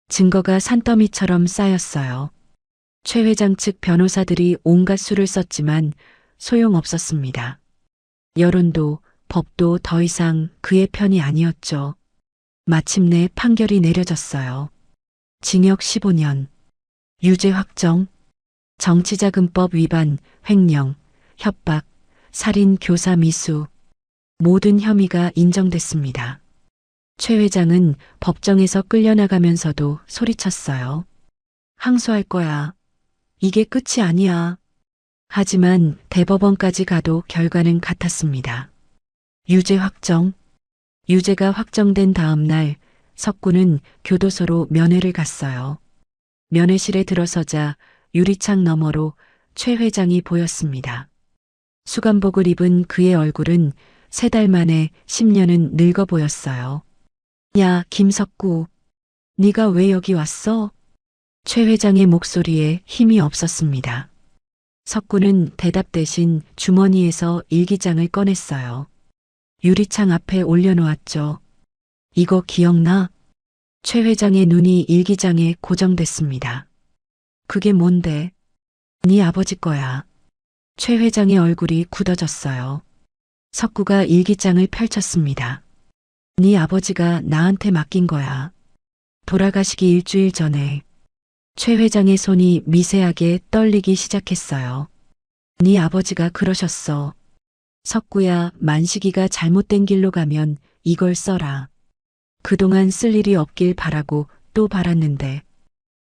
증거가 산더미처럼 쌓였어요. 최 회장 측 변호사들이 온갖 수를 썼지만 소용없었습니다. 여론도 법도 더 이상 그의 편이 아니었죠. 마침내 판결이 내려졌어요. 징역 15년, 유죄 확정, 정치자금법 위반, 횡령, 협박, 살인 교사 미수, 모든 혐의가 인정됐습니다. 최 회장은 법정에서 끌려나가면서도 소리쳤어요. 항소할 거야. 이게 끝이 아니야. 하지만 대법원까지 가도 결과는 같았습니다. 유죄 확정. 유죄가 확정된 다음 날 석구는 교도소로 면회를 갔어요. 면회실에 들어서자 유리창 너머로 최 회장이 보였습니다. 수감복을 입은 그의 얼굴은 3달 만에 10년은 늙어 보였어요. 야, 김석구. 네가 왜 여기 왔어? 최 회장의 목소리에 힘이 없었습니다. 석구는 대답 대신 주머니에서 일기장을 꺼냈어요. 유리창 앞에 올려놓았죠. 이거 기억나? 최 회장의 눈이 일기장에 고정됐습니다. 그게 뭔데? 네 아버지 거야. 최 회장의 얼굴이 굳어졌어요. 석구가 일기장을 펼쳤습니다. 네 아버지가 나한테 맡긴 거야. 돌아가시기 일주일 전에. 최 회장의 손이 미세하게 떨리기 시작했어요. 네 아버지가 그러셨어. 석구야, 만식이가 잘못된 길로 가면 이걸 써라. 그동안 쓸 일이 없길 바라고 또 바랐는데.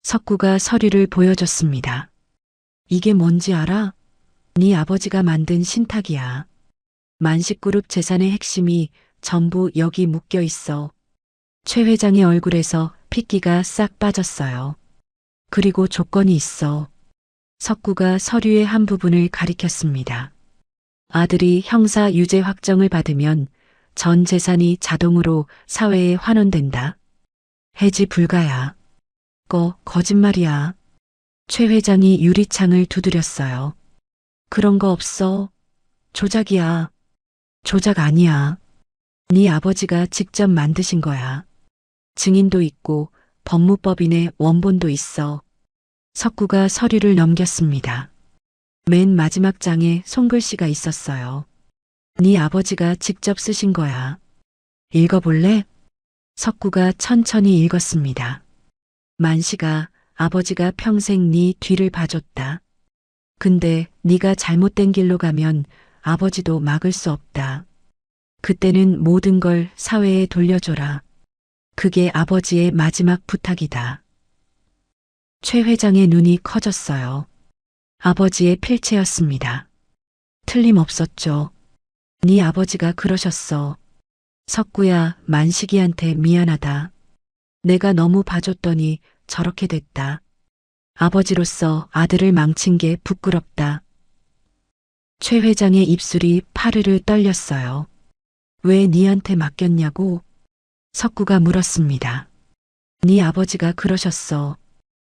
석구가 서류를 보여줬습니다. 이게 뭔지 알아? 네 아버지가 만든 신탁이야. 만식그룹 재산의 핵심이 전부 여기 묶여 있어. 최 회장의 얼굴에서 핏기가 싹 빠졌어요. 그리고 조건이 있어. 석구가 서류의 한 부분을 가리켰습니다. 아들이 형사 유죄 확정을 받으면 전 재산이 자동으로 사회에 환원된다. 해지 불가야. 거짓말이야. 최 회장이 유리창을 두드렸어요. 그런 거 없어. 조작이야. 조작 아니야. 네 아버지가 직접 만드신 거야. 증인도 있고 법무법인의 원본도 있어. 석구가 서류를 넘겼습니다. 맨 마지막 장에 손글씨가 있었어요. 네 아버지가 직접 쓰신 거야. 읽어볼래? 석구가 천천히 읽었습니다. 만식아, 아버지가 평생 네 뒤를 봐줬다. 근데 네가 잘못된 길로 가면 아버지도 막을 수 없다. 그때는 모든 걸 사회에 돌려줘라. 그게 아버지의 마지막 부탁이다. 최 회장의 눈이 커졌어요. 아버지의 필체였습니다. 틀림없었죠. 네 아버지가 그러셨어. 석구야, 만식이한테 미안하다. 내가 너무 봐줬더니 저렇게 됐다. 아버지로서 아들을 망친 게 부끄럽다. 최 회장의 입술이 파르르 떨렸어요. 왜 니한테 맡겼냐고? 석구가 물었습니다. 네 아버지가 그러셨어.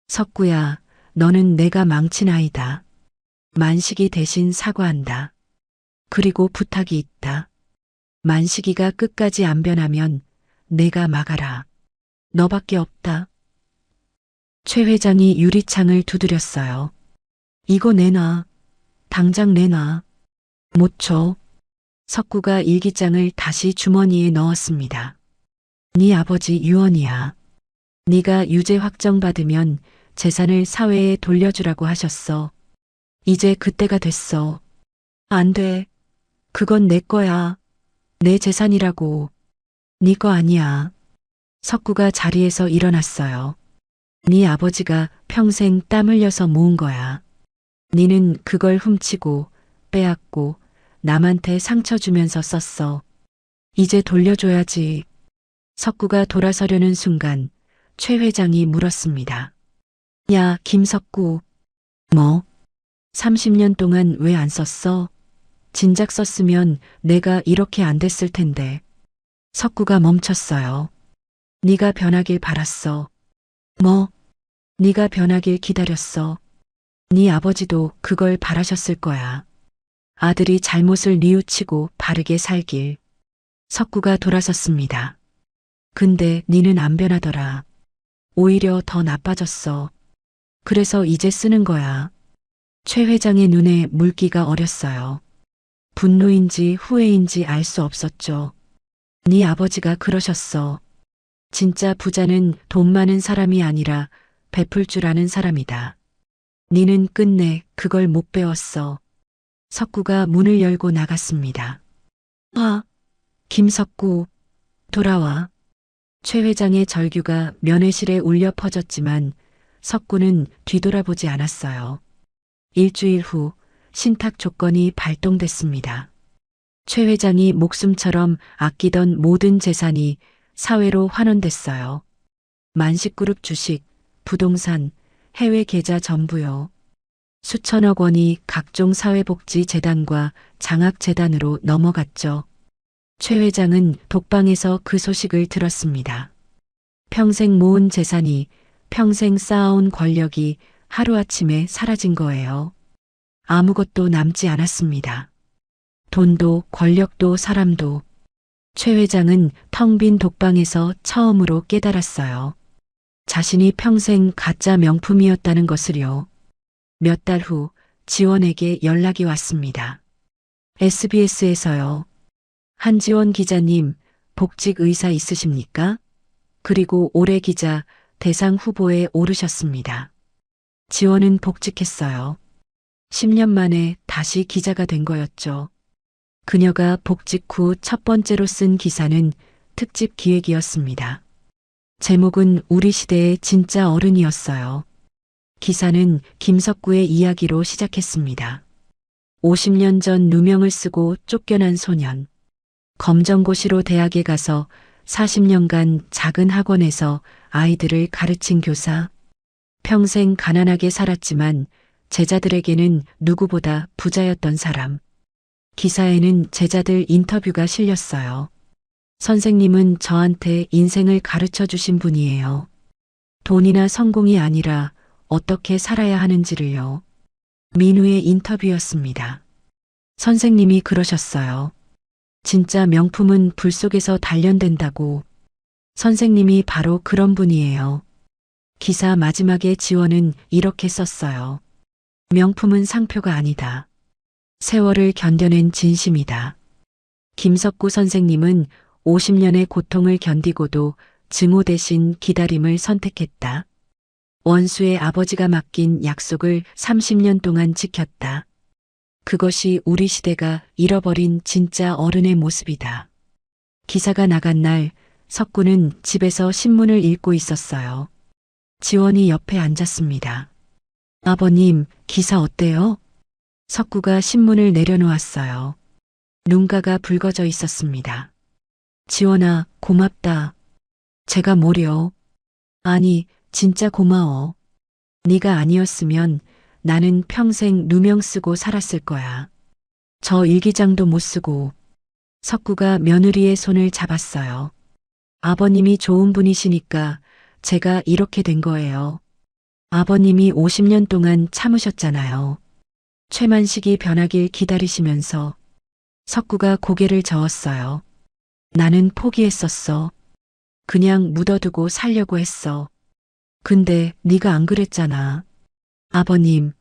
석구야, 너는 내가 망친 아이다. 만식이 대신 사과한다. 그리고 부탁이 있다. 만식이가 끝까지 안 변하면 내가 막아라. 너밖에 없다. 최 회장이 유리창을 두드렸어요. 이거 내놔. 당장 내놔. 못 줘. 석구가 일기장을 다시 주머니에 넣었습니다. 네 아버지 유언이야. 네가 유죄 확정받으면 재산을 사회에 돌려주라고 하셨어. 이제 그때가 됐어. 안 돼. 그건 내 거야. 내 재산이라고. 네 거 아니야. 석구가 자리에서 일어났어요. 네 아버지가 평생 땀 흘려서 모은 거야. 네는 그걸 훔치고 빼앗고 남한테 상처 주면서 썼어. 이제 돌려줘야지. 석구가 돌아서려는 순간 최 회장이 물었습니다. 야, 김석구. 뭐? 30년 동안 왜 안 썼어? 진작 썼으면 내가 이렇게 안 됐을 텐데. 석구가 멈췄어요. 네가 변하길 바랐어. 뭐? 네가 변하길 기다렸어. 네 아버지도 그걸 바라셨을 거야. 아들이 잘못을 뉘우치고 바르게 살길. 석구가 돌아섰습니다. 근데 네는 안 변하더라. 오히려 더 나빠졌어. 그래서 이제 쓰는 거야. 최 회장의 눈에 물기가 어렸어요. 분노인지 후회인지 알 수 없었죠. 네 아버지가 그러셨어. 진짜 부자는 돈 많은 사람이 아니라 베풀 줄 아는 사람이다. 니는 끝내 그걸 못 배웠어. 석구가 문을 열고 나갔습니다. 아, 김석구, 돌아와. 최 회장의 절규가 면회실에 울려 퍼졌지만 석구는 뒤돌아보지 않았어요. 일주일 후 신탁 조건이 발동됐습니다. 최 회장이 목숨처럼 아끼던 모든 재산이 사회로 환원됐어요. 만식그룹 주식, 부동산, 해외 계좌 전부요. 수천억 원이 각종 사회복지재단과 장학재단으로 넘어갔죠. 최 회장은 독방에서 그 소식을 들었습니다. 평생 모은 재산이, 평생 쌓아온 권력이 하루아침에 사라진 거예요. 아무것도 남지 않았습니다. 돈도 권력도 사람도. 최 회장은 텅 빈 독방에서 처음으로 깨달았어요. 자신이 평생 가짜 명품이었다는 것을요. 몇 달 후 지원에게 연락이 왔습니다. SBS에서요. 한지원 기자님, 복직 의사 있으십니까? 그리고 올해 기자 대상 후보에 오르셨습니다. 지원은 복직했어요. 10년 만에 다시 기자가 된 거였죠. 그녀가 복직 후 첫 번째로 쓴 기사는 특집 기획이었습니다. 제목은 우리 시대의 진짜 어른이었어요. 기사는 김석구의 이야기로 시작했습니다. 50년 전 누명을 쓰고 쫓겨난 소년. 검정고시로 대학에 가서 40년간 작은 학원에서 아이들을 가르친 교사. 평생 가난하게 살았지만 제자들에게는 누구보다 부자였던 사람. 기사에는 제자들 인터뷰가 실렸어요. 선생님은 저한테 인생을 가르쳐 주신 분이에요. 돈이나 성공이 아니라 어떻게 살아야 하는지를요. 민우의 인터뷰였습니다. 선생님이 그러셨어요. 진짜 명품은 불 속에서 단련된다고. 선생님이 바로 그런 분이에요. 기사 마지막에 지원은 이렇게 썼어요. 명품은 상표가 아니다. 세월을 견뎌낸 진심이다. 김석구 선생님은 50년의 고통을 견디고도 증오 대신 기다림을 선택했다. 원수의 아버지가 맡긴 약속을 30년 동안 지켰다. 그것이 우리 시대가 잃어버린 진짜 어른의 모습이다. 기사가 나간 날 석구는 집에서 신문을 읽고 있었어요. 지원이 옆에 앉았습니다. 아버님, 기사 어때요? 석구가 신문을 내려놓았어요. 눈가가 붉어져 있었습니다. 지원아, 고맙다. 제가 뭐려? 아니, 진짜 고마워. 네가 아니었으면 나는 평생 누명 쓰고 살았을 거야. 저 일기장도 못 쓰고. 석구가 며느리의 손을 잡았어요. 아버님이 좋은 분이시니까 제가 이렇게 된 거예요. 아버님이 50년 동안 참으셨잖아요. 최만식이 변하길 기다리시면서. 석구가 고개를 저었어요. 나는 포기했었어. 그냥 묻어두고 살려고 했어. 근데 네가 안 그랬잖아. 아버님,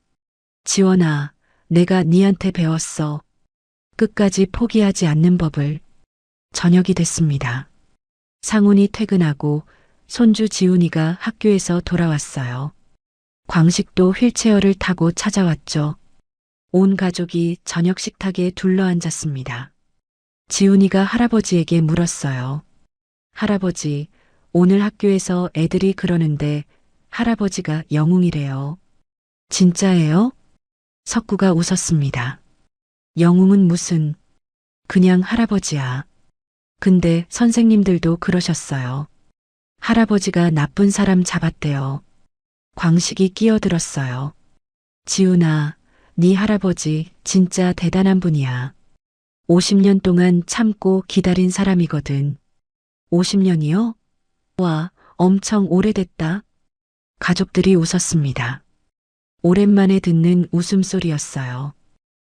지원아, 내가 네한테 배웠어. 끝까지 포기하지 않는 법을. 저녁이 됐습니다. 상훈이 퇴근하고 손주 지훈이가 학교에서 돌아왔어요. 광식도 휠체어를 타고 찾아왔죠. 온 가족이 저녁 식탁에 둘러앉았습니다. 지훈이가 할아버지에게 물었어요. 할아버지, 오늘 학교에서 애들이 그러는데 할아버지가 영웅이래요. 진짜예요? 석구가 웃었습니다. 영웅은 무슨, 그냥 할아버지야. 근데 선생님들도 그러셨어요. 할아버지가 나쁜 사람 잡았대요. 광식이 끼어들었어요. 지훈아, 네 할아버지 진짜 대단한 분이야. 50년 동안 참고 기다린 사람이거든. 50년이요? 와, 엄청 오래됐다. 가족들이 웃었습니다. 오랜만에 듣는 웃음소리였어요.